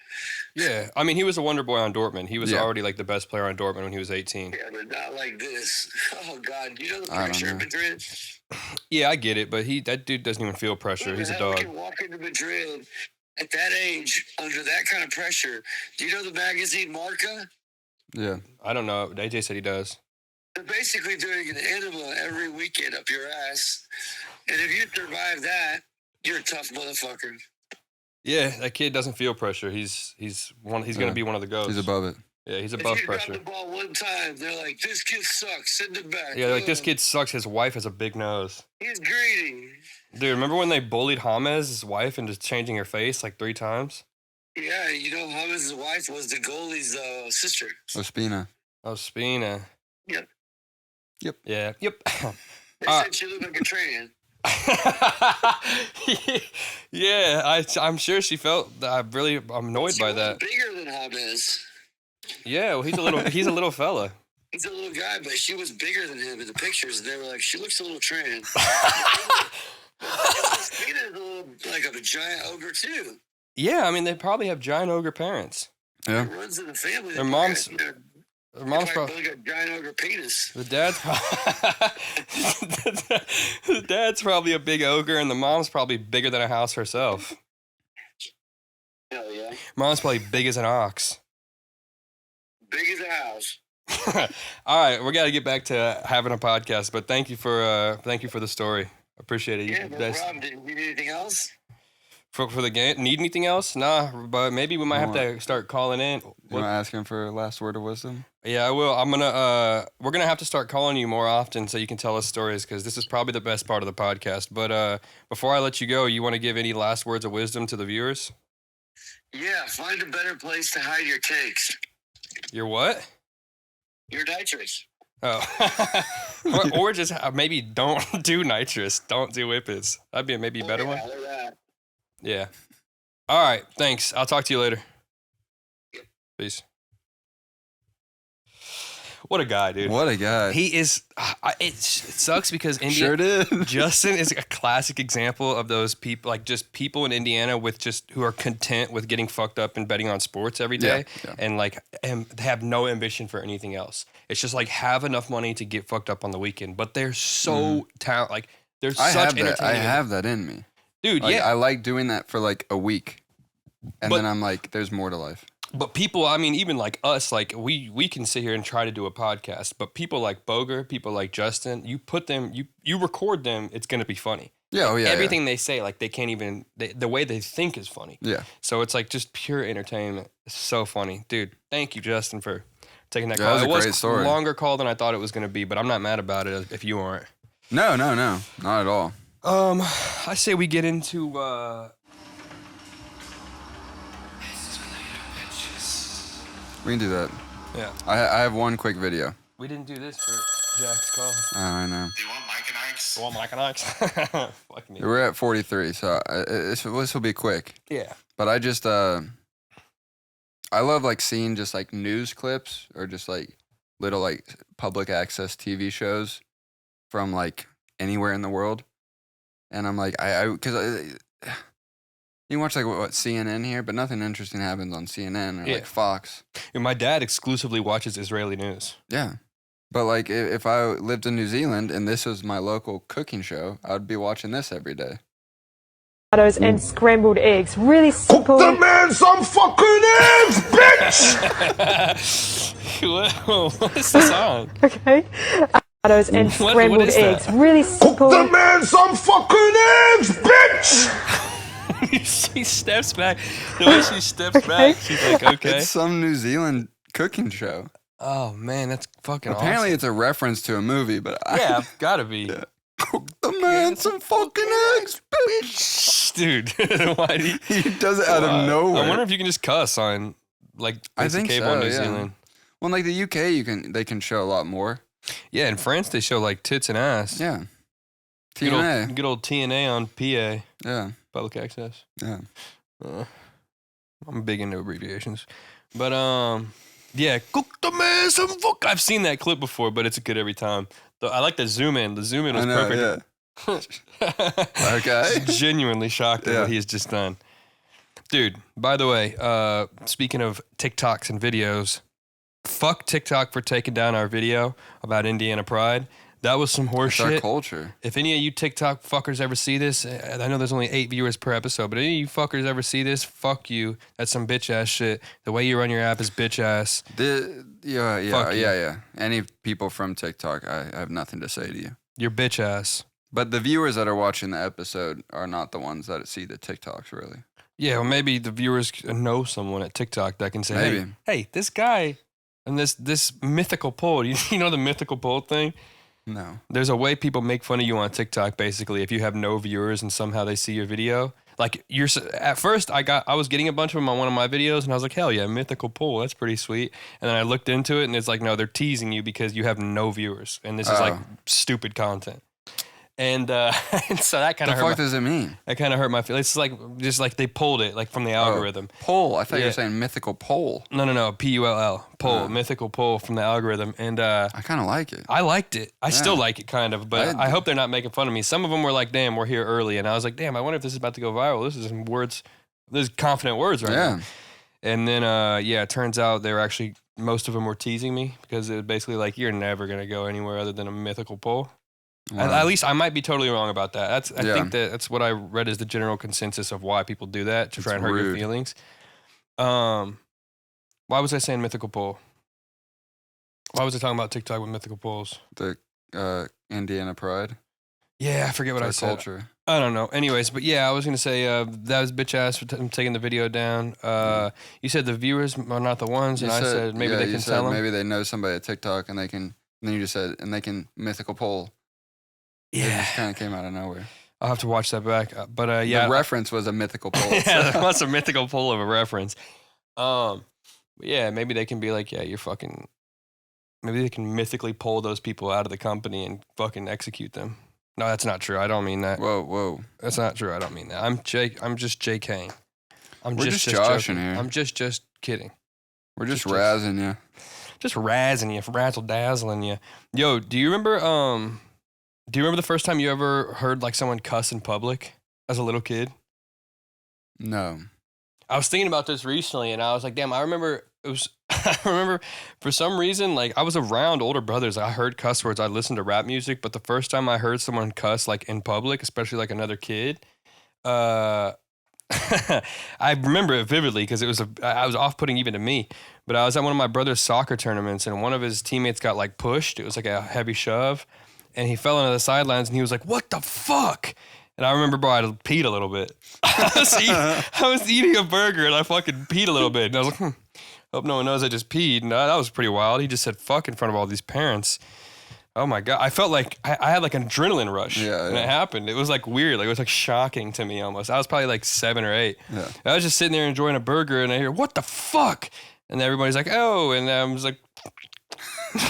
Yeah, I mean, he was a wonder boy on Dortmund. He was Yeah. already like the best player on Dortmund when he was 18. Yeah, but not like this. Oh God, you know the I don't pressure in know. Madrid. Yeah, I get it, but that dude doesn't even feel pressure. He's a How dog. can walk into Madrid at that age under that kind of pressure? Do you know the magazine Marca? Yeah. I don't know. AJ said he does. They're basically doing an enema every weekend up your ass, and if you survive that, you're a tough motherfucker. Yeah, that kid doesn't feel pressure. He's gonna be one of the goats. He's above it. Yeah, he's If above you drop pressure. the ball one time, they're like, "This kid sucks. Send him back." Yeah, like this Ugh. kid sucks. His wife has a big nose. He's greedy. Dude, remember when they bullied James, his wife, into changing her face like 3 times? Yeah, you know, James' wife was the goalie's sister. Ospina. Oh, Spina. Yep. Yep. Yeah. Yep. They said she looked like a train. Yeah, I'm sure she felt. I'm really annoyed She by was that. bigger than James. Yeah, well, he's a little fella. He's a little guy, but she was bigger than him in the pictures. They were like, she looks a little trans. Peter's a little like a giant ogre too. Yeah, I mean, they probably have giant ogre parents. Yeah. It runs in the family. Their mom's probably got a giant ogre penis. The dad's probably a big ogre, and the mom's probably bigger than a house herself. Hell yeah. Mom's probably big as an ox. Big as a house. All right, we got to get back to having a podcast, but thank you for the story. Appreciate it. Yeah, no problem. Did you need anything else? For the game, need anything else? Nah, but maybe we might have to start calling in. You want to ask him for a last word of wisdom? Yeah, I will. We're gonna have to start calling you more often so you can tell us stories, because this is probably the best part of the podcast. But before I let you go, you want to give any last words of wisdom to the viewers? Yeah, find a better place to hide your takes. Your what? Your nitrous. Oh. or just maybe don't do nitrous. Don't do whippets. That'd be maybe a better one. Yeah. All right. Thanks. I'll talk to you later. Peace. What a guy, dude. What a guy. He is. It sucks because Sure did. Justin is a classic example of those people, like just people in Indiana who are content with getting fucked up and betting on sports every day, and they have no ambition for anything else. It's just like have enough money to get fucked up on the weekend, but they're so talented. Like they're such entertaining. I have that in me, dude. Like, yeah, I like doing that for like a week, and then I'm like, there's more to life. But people, I mean, even like us, like we can sit here and try to do a podcast, but people like Boger, people like Justin, you put them, you record them, it's going to be funny. Yeah, like, everything they say, like they can't even, the way they think is funny. Yeah. So it's like just pure entertainment. It's so funny. Dude, thank you, Justin, for taking that Yeah, call. it was a great story. Longer call than I thought it was going to be, but I'm not mad about it if you aren't. No, not at all. I say we get into, We can do that. yeah. I have one quick video. We didn't do this for Jack's call. Oh, I know. Do you want Mike and Ike's? You want Mike and Ike's? Fuck me. We're at 43, so this will be quick. Yeah. But I just I love like seeing just like news clips or just like little like public access TV shows from like anywhere in the world, and I'm like because you can watch like what CNN here, but nothing interesting happens on CNN or like Fox. And my dad exclusively watches Israeli news. Yeah. But like if I lived in New Zealand and this was my local cooking show, I would be watching this every day. And scrambled eggs. Really simple. Cook the man some fucking eggs, bitch! Whoa, what is the song? Okay. And scrambled is eggs. that? Really simple. Cook the man some fucking eggs, bitch! She steps back. The way she steps back, she's like, okay. It's some New Zealand cooking show. Oh, man, that's fucking Apparently awesome. it's a reference to a movie, but Yeah, gotta be. Yeah. Cook the man some fucking eggs, bitch! Dude, why do you... He does it out of nowhere. I wonder if you can just cuss on, like, I basic think cable so, in New yeah. Zealand. Well, like the UK, they can show a lot more. Yeah, in France, they show, like, tits and ass. Yeah. Good TNA. good old TNA on PA. Yeah. Public access. Yeah. I'm big into abbreviations. But, yeah, cook the man some fuck. I've seen that clip before, but it's good every time. I like the zoom in. The zoom in was perfect. Yeah. Okay. Genuinely shocked at what he has just done. Dude, by the way, speaking of TikToks and videos, fuck TikTok for taking down our video about Indiana Pride. That was some horse shit. Our culture. If any of you TikTok fuckers ever see this, I know there's only 8 viewers per episode, but any of you fuckers ever see this, fuck you. That's some bitch ass shit. The way you run your app is bitch ass. Yeah. Any people from TikTok, I have nothing to say to you. You're bitch ass. But the viewers that are watching the episode are not the ones that see the TikToks, really. Yeah, well, maybe the viewers know someone at TikTok that can say, Maybe. hey, this guy and this mythical pole, you know the mythical pole thing? No. There's a way people make fun of you on TikTok, basically, if you have no viewers and somehow they see your video. Like, at first, I was getting a bunch of them on one of my videos, and I was like, hell yeah, mythical pool, that's pretty sweet. And then I looked into it, and it's like, no, they're teasing you because you have no viewers, and this is like stupid content. And, and so that kind The of hurt. fuck does it mean? That kind of hurt my feelings. It's like just like they pulled it like from the algorithm. Poll. I thought you were saying mythical poll. No. PULL. Poll. Mythical poll from the algorithm. And I kind of like it. I liked it. I still like it kind of, but I hope they're not making fun of me. Some of them were like, "Damn, we're here early," and I was like, "Damn, I wonder if this is about to go viral." This is some words. There's confident words right now. And then it turns out they were actually most of them were teasing me because it was basically like, "You're never gonna go anywhere other than a mythical poll." Wow. At least I might be totally wrong about that. I think that's what I read as the general consensus of why people do that, to try and hurt your feelings. Why was I saying mythical pole? Why was I talking about TikTok with mythical poles? The Indiana pride. Yeah, I forget what I said. Culture. I don't know. Anyways, but yeah, I was gonna say that was bitch ass for taking the video down. You said the viewers are not the ones, and I said maybe they can tell them. Maybe they know somebody at TikTok, and they can. And then you just said, and they can mythical poll. Yeah, it just kind of came out of nowhere. I'll have to watch that back. But the reference was a mythical poll. Yeah, that's a mythical poll of a reference. Yeah, maybe they can be like, yeah, you're fucking. Maybe they can mythically pull those people out of the company and fucking execute them. No, that's not true. I don't mean that. Whoa. That's not true. I don't mean that. I'm just JKing. We're just joshing joking. here. I'm just kidding. We're just razzing you. Just razzing you, razzle dazzling you. Yo, do you remember the first time you ever heard like someone cuss in public as a little kid? No. I was thinking about this recently, and I was like, damn, I remember for some reason, like I was around older brothers. I heard cuss words. I listened to rap music, but the first time I heard someone cuss like in public, especially like another kid, I remember it vividly because I was off-putting even to me. But I was at one of my brother's soccer tournaments, and one of his teammates got like pushed. It was like a heavy shove, and he fell into the sidelines, and he was like, "What the fuck?" And I remember, bro, I peed a little bit. I was eating a burger, and I fucking peed a little bit, and I was like, hope no one knows I just peed. And that was pretty wild. He just said fuck in front of all these parents. Oh my God. I felt like I had like an adrenaline rush when it happened. It was like weird. Like it was like shocking to me almost. I was probably like 7 or 8. Yeah. I was just sitting there enjoying a burger, and I hear, what the fuck? And everybody's like, oh, and I was like,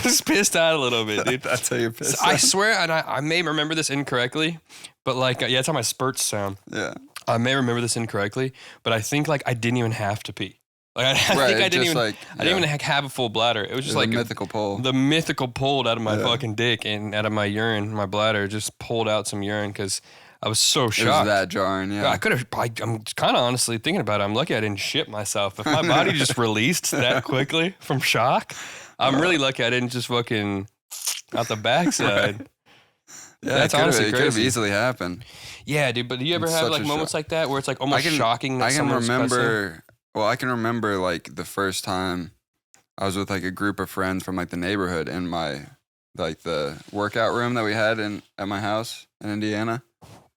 just pissed out a little bit, dude. That's how you're pissed. So I swear, and I may remember this incorrectly, but like, that's how my spurts sound. Yeah. I may remember this incorrectly, but I think like I didn't even have to pee. Like I think I didn't even have a full bladder. It was just like the mythical pull. The mythical pulled out of my fucking dick and out of my urine, my bladder just pulled out some urine because I was so shocked. It was that jarring, yeah. I could have. I'm kind of honestly thinking about it. I'm lucky I didn't shit myself. If my body just released that quickly from shock, I'm really lucky I didn't just fucking out the backside. Yeah, that's honestly crazy. It could have easily happened. Yeah, dude. But do you ever have like moments like that where it's like almost shocking? That I can remember. Well, I can remember like the first time I was with like a group of friends from like the neighborhood in my like the workout room that we had at my house in Indiana.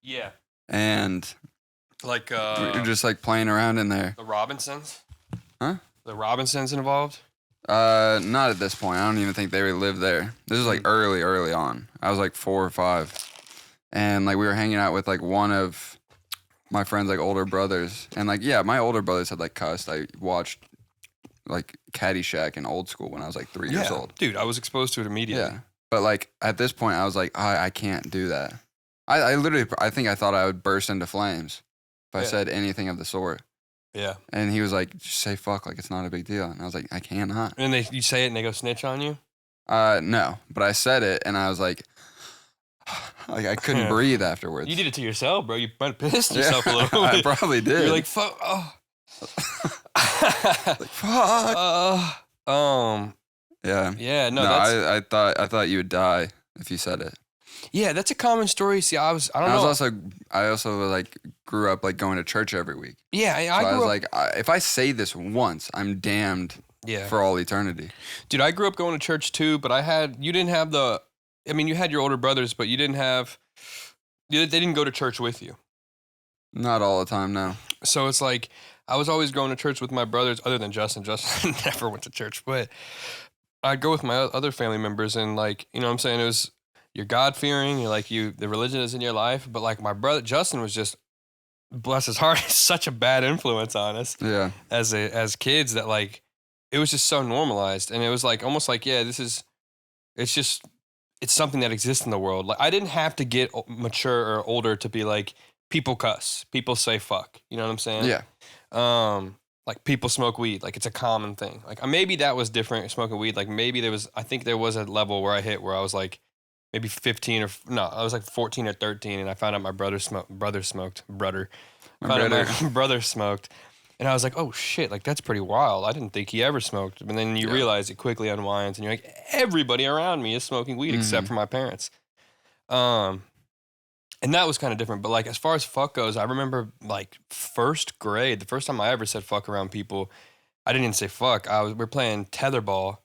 Yeah. And like we were just like playing around in there. The Robinsons? Huh? The Robinsons involved? Not at this point. I don't even think they really lived there. This was like early on. I was like 4 or 5. And like we were hanging out with like one of my friend's like older brothers. And like, yeah, my older brothers had like cussed. I watched like Caddyshack in old school when I was like 3 years old. Dude, I was exposed to it immediately. Yeah. But like at this point I was like, I can't do that. I literally, I think I thought I would burst into flames if I said anything of the sort. Yeah. And he was like, just say fuck, like it's not a big deal. And I was like, I cannot. And you say it and they go snitch on you? No, but I said it and I was like I couldn't breathe afterwards. You did it to yourself, bro. You might have pissed yourself a little bit. I probably did. You're like, fuck. Oh. Like, fuck. Yeah. Yeah. No. I thought you would die if you said it. Yeah, that's a common story. See, I also like grew up like going to church every week. Yeah, I was like, if I say this once, I'm damned. Yeah. For all eternity. Dude, I grew up going to church too, but you didn't have you had your older brothers, but they didn't go to church with you. Not all the time, no. So it's like I was always going to church with my brothers, other than Justin. Justin never went to church, but I'd go with my other family members, and like, you know what I'm saying? It was, you're God-fearing, the religion is in your life, but like my brother Justin was just, bless his heart, such a bad influence on us. Yeah. As kids, that like it was just so normalized, and it was like almost like, yeah, it's just it's something that exists in the world. Like I didn't have to get mature or older to be like, people cuss, people say fuck. You know what I'm saying? Yeah. Like people smoke weed, like it's a common thing. Like maybe that was different smoking weed. Like maybe I think there was a level where I hit where I was like maybe 15 or no, I was like 14 or 13, and I found out my brother smoked. My brother smoked, and I was like, oh shit, like that's pretty wild. I didn't think he ever smoked. And then you realize it quickly unwinds, and you're like, everybody around me is smoking weed except for my parents. And that was kind of different. But like as far as fuck goes, I remember like first grade, the first time I ever said fuck around people, I didn't even say fuck. We're playing tetherball,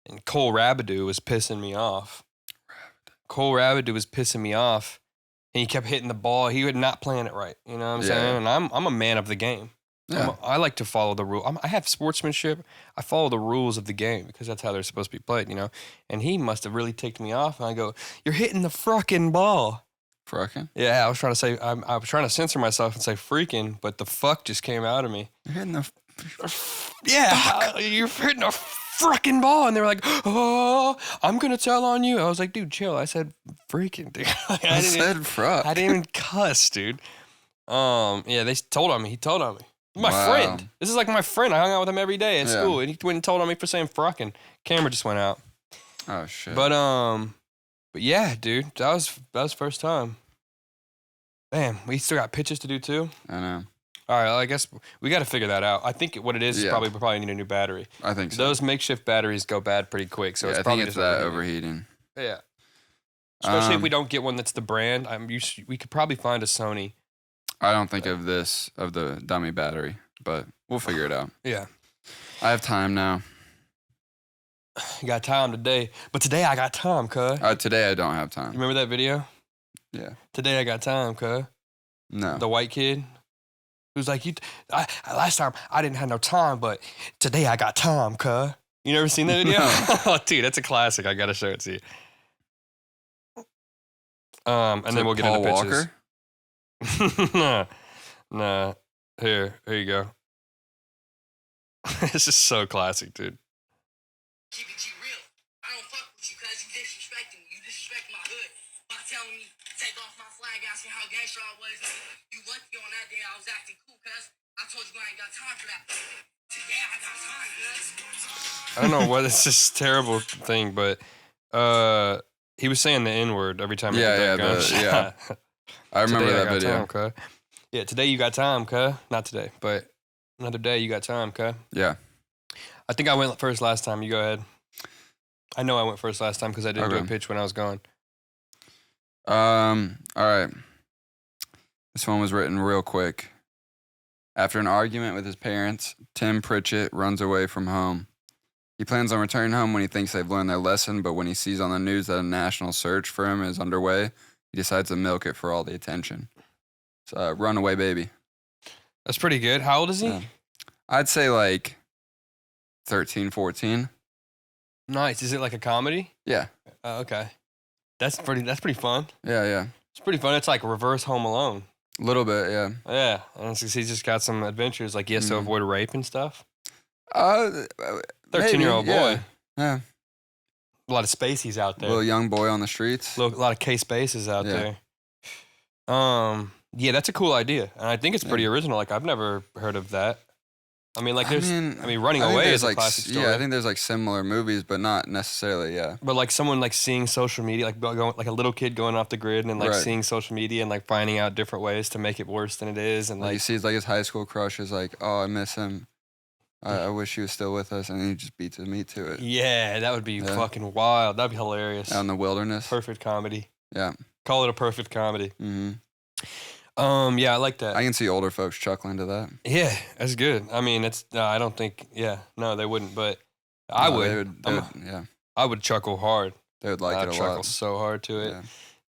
and Cole Rabidou was pissing me off. And he kept hitting the ball. He was not playing it right. You know what I'm saying? And I'm a man of the game. Yeah. I like to follow the rule. I have sportsmanship. I follow the rules of the game because that's how they're supposed to be played, you know? And he must have really ticked me off. And I go, you're hitting the frickin' ball. Frickin'? Yeah, I was trying to say, I was trying to censor myself and say freaking, but the fuck just came out of me. You're hitting the you're hitting a frickin' ball. And they were like, oh, I'm going to tell on you. I was like, dude, chill. I said freaking, dude. Like, I said fuck. I didn't even cuss, dude. Yeah, they told on me. He told on me. My friend. This is like my friend. I hung out with him every day at school, and he went and told on me for saying frickin'. Camera just went out. Oh shit. But yeah, dude, that was first time. Man, we still got pitches to do too. I know. All right, well, I guess we got to figure that out. I think what it is probably need a new battery. I think so. Those makeshift batteries go bad pretty quick, so it's I probably think it's just that overheating. Yeah. Especially if we don't get one that's the brand. We could probably find a Sony. I don't think of the dummy battery, but we'll figure it out. Yeah. I have time now. You got time today, but today I got time, cuz. Today I don't have time. You remember that video? Yeah. Today I got time, cuz. No. The white kid who's like, last time I didn't have no time, but today I got time, cuz. You never seen that video? No. Oh, dude, that's a classic. I gotta show it to you. And then we'll get Paul into pitches. Walker? Nah. Here you go. This is so classic, dude. Keep it real. I don't fuck with you because you disrespecting me. You disrespect my hood by telling me take off my flag, asking how gangster I was. You lucky on that day I was acting cool, cuz I told you I ain't got time for that. Today I got time, cuz. I don't know what it's this terrible thing, but he was saying the N-word every time he hit that gunshot. I remember that video. Time, yeah, today you got time, cuz. Not today, but another day you got time, cuz. Yeah. I think I went first last time. You go ahead. I know I went first last time because I didn't do a pitch when I was gone. All right. This one was written real quick. After an argument with his parents, Tim Pritchett runs away from home. He plans on returning home when he thinks they've learned their lesson, but when he sees on the news that a national search for him is underway, he decides to milk it for all the attention. It's Runaway Baby. That's pretty good. How old is he? Yeah. I'd say like 13, 14. Nice. Is it like a comedy? Yeah. Okay. That's pretty fun. Yeah. It's pretty fun. It's like reverse Home Alone. A little bit, yeah. Yeah. And he's just got some adventures, like he has to avoid rape and stuff. 13-year-old boy. Yeah. A lot of spaceys out there. Little young boy on the streets. A lot of K-Spaces out there. Yeah, that's a cool idea. And I think it's pretty original. Like, I've never heard of that. I mean, like, Running Away is a classic story. Yeah, I think there's, like, similar movies, but not necessarily, yeah. But, like, someone, like, seeing social media, like, like a little kid going off the grid and, like, seeing social media and, like, finding out different ways to make it worse than it is. And, like, he sees, like, his high school crush is like, oh, I miss him. I wish he was still with us. And then he just beats his meat to it. Yeah, that would be fucking wild. That'd be hilarious. Out in the wilderness. Perfect comedy. Yeah. Call it a perfect comedy. Mm-hmm. Yeah, I like that. I can see older folks chuckling to that. Yeah, that's good. I mean, I don't think, no, they wouldn't, but I would. I would chuckle hard. They would like it a lot. I'd chuckle so hard to it. Yeah.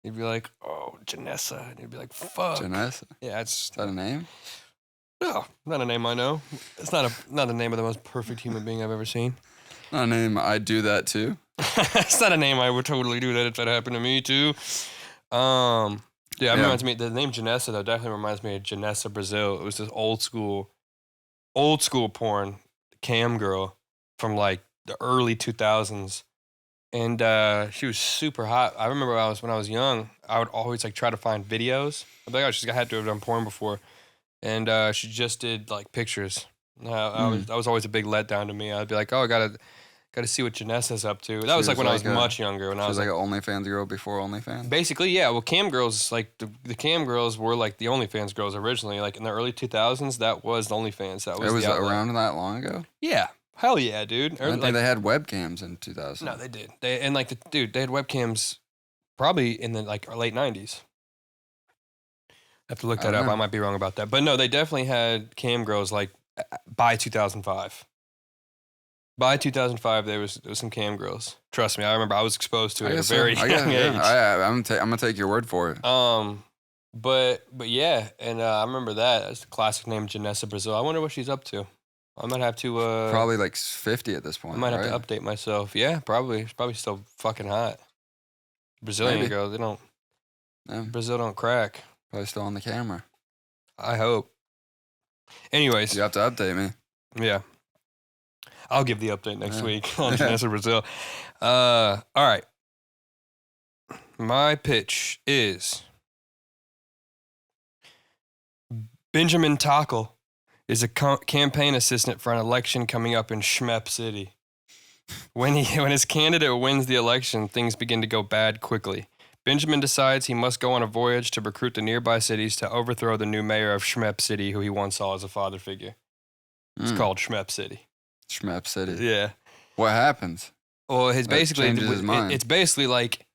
You'd be like, oh, Janessa. And you'd be like, fuck. Janessa? Yeah, is that a name? No, not a name I know. It's not the name of the most perfect human being I've ever seen. Not a name I'd do that too. It's not a name I would totally do that if that happened to me too. Yeah, it reminds me. The name Janessa though definitely reminds me of Janessa Brazil. It was this old school porn cam girl from like the early 2000s. and she was super hot. I remember when I was young, I would always like try to find videos. I'd be like, oh, she's had to have done porn before, and she just did like pictures. That was always a big letdown to me. I'd be like, oh, I gotta see what Janessa's up to. That was like when I was much younger. When I was like an OnlyFans girl before OnlyFans. Basically, yeah. Well, cam girls, like the cam girls were like the OnlyFans girls originally. Like in the early 2000s, that was the OnlyFans. That was. It was around that long ago. Yeah. Hell yeah, dude. I didn't think they had webcams in 2000. No, they did. They had webcams probably in the like late 90s. I have to look that up. I might be wrong about that. But no, they definitely had cam girls like by 2005. By 2005, there was some cam girls. Trust me, I remember I was exposed to it at a very young age. I'm gonna take your word for it. But yeah, and I remember that. That's the classic name, Janessa Brazil. I wonder what she's up to. I might have to. Probably like 50 at this point. I might have to update myself. Yeah, probably. She's probably still fucking hot. Brazilian girls, they don't. Yeah. Brazil don't crack. Probably still on the camera. I hope. Anyways, you have to update me. Yeah. I'll give the update next week on Janessa Brazil. All right. My pitch is Benjamin Tockel is a campaign assistant for an election coming up in Schmep City. When his candidate wins the election, things begin to go bad quickly. Benjamin decides he must go on a voyage to recruit the nearby cities to overthrow the new mayor of Schmep City, who he once saw as a father figure. It's called Schmep City. Schmep City. Yeah. What happens? Well, it's basically changes his mind. It's basically like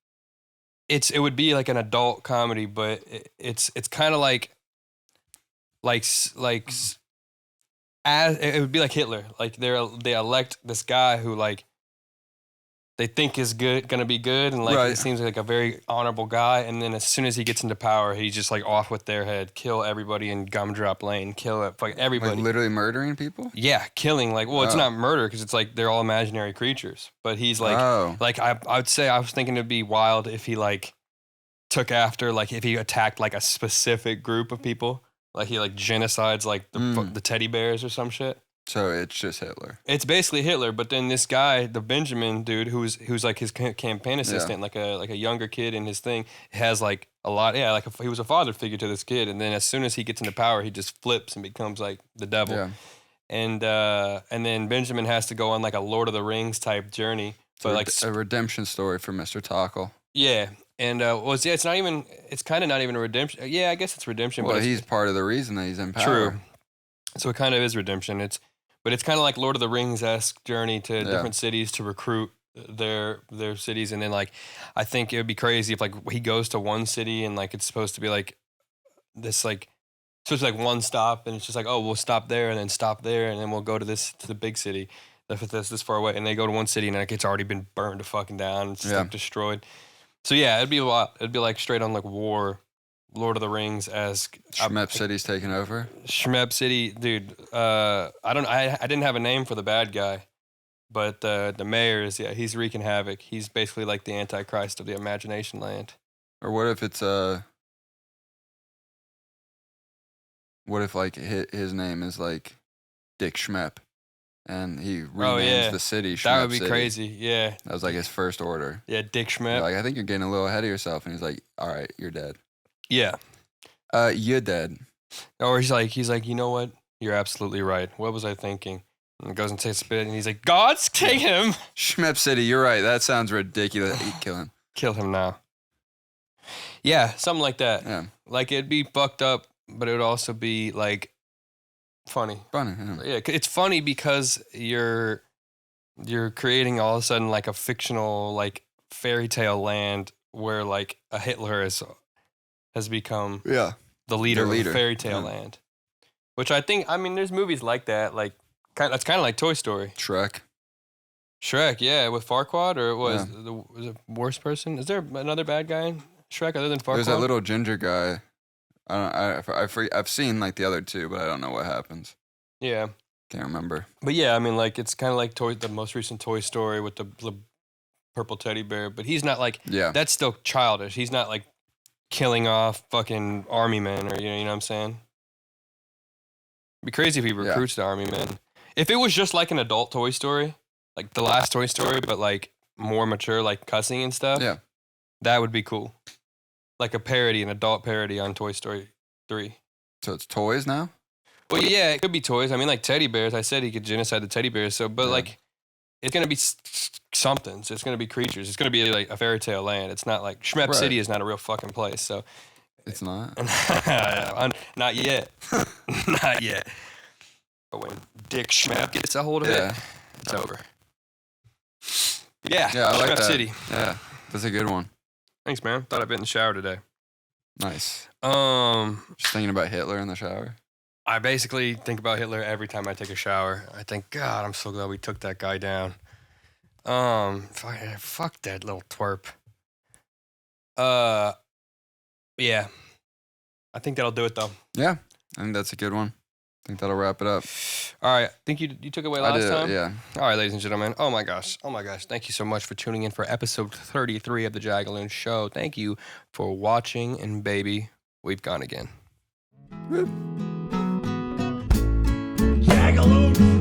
it would be like an adult comedy, but it's kind of like as it would be like Hitler. Like they elect this guy who like they think is gonna be good, and like he seems like a very honorable guy. And then as soon as he gets into power, he's just like off with their head, kill everybody in Gumdrop Lane, kill everybody, like literally murdering people. Yeah, killing it's not murder because it's like they're all imaginary creatures. But he's like like I would say I was thinking it'd be wild if he like took after like if he attacked like a specific group of people, like he like genocides like the teddy bears or some shit. So it's just Hitler. It's basically Hitler, but then this guy, the Benjamin dude, who's like his campaign assistant, like a younger kid in his thing, has like a lot. Yeah, like he was a father figure to this kid, and then as soon as he gets into power, he just flips and becomes like the devil. Yeah. And then Benjamin has to go on like a Lord of the Rings type journey, but like a redemption story for Mr. Tockel. Yeah. And it's not even. It's kind of not even a redemption. Yeah, I guess it's redemption. Well, but he's part of the reason that he's in power. True. So it kind of is redemption. But it's kind of like Lord of the Rings-esque journey to different cities to recruit their cities. And then like, I think it would be crazy if like he goes to one city and like it's supposed to be like this like supposed to be like one stop, and it's just like, oh, we'll stop there and then stop there and then we'll go to the big city that's this far away. And they go to one city and like it's already been burned to fucking down. It's like destroyed. So yeah, it'd be a lot. It'd be like straight on like war. Lord of the Rings as Schmep City's taking over. Schmep City, dude. I didn't have a name for the bad guy, but the mayor is he's wreaking havoc. He's basically like the Antichrist of the Imagination Land. Or what if it's what if like his name is like Dick Schmep, and he renames the city Schmep That would be City. Crazy. Yeah. That was like his first order. Yeah, Dick Schmep. Like I think you're getting a little ahead of yourself, and he's like, "All right, you're dead." Yeah. You're dead. Or he's like, you know what? You're absolutely right. What was I thinking? And goes and takes a bit, and he's like, God's take him. Schmep City, you're right. That sounds ridiculous. Kill him. Kill him now. Yeah, something like that. Yeah. Like it'd be fucked up, but it would also be like funny. Funny, yeah. It's funny because you're creating all of a sudden like a fictional like fairy tale land where like a Hitler has become the leader of fairy tale land, which I mean there's movies like that, like that's kind of like Toy Story. Shrek, yeah, with Farquaad, or was the worst person? Is there another bad guy in Shrek other than Farquaad? There's that little ginger guy. I've seen like the other two, but I don't know what happens. Yeah, can't remember. But yeah, I mean like it's kind of like the most recent Toy Story with the purple teddy bear, but he's not like that's still childish. He's not like killing off fucking army men, or you know what I'm saying? It'd be crazy if he recruits the army men. If it was just like an adult Toy Story, like the last Toy Story, but like more mature, like cussing and stuff, Yeah. that would be cool. Like a parody, an adult parody on Toy Story 3. So it's toys now? Well, yeah, it could be toys. I mean, like teddy bears. I said he could genocide the teddy bears. So, but like, it's gonna be something. So it's gonna be creatures. It's gonna be like a fairy tale land. It's not like Schmep City is not a real fucking place. So it's not. Not yet. Not yet. But when Dick Schmep gets a hold of it, it's over. Yeah. Yeah, I like Schmep that. City. Yeah, that's a good one. Thanks, man. Thought I'd been in the shower today. Nice. Just thinking about Hitler in the shower. I basically think about Hitler every time I take a shower. I think, God, I'm so glad we took that guy down. Fuck that little twerp. Yeah. I think that'll do it though. Yeah, I think that's a good one. I think that'll wrap it up. All right. I think you took it away last time? Yeah. All right, ladies and gentlemen. Oh my gosh. Thank you so much for tuning in for episode 33 of the Jagaloon Show. Thank you for watching, and baby, we've gone again. Jagaloon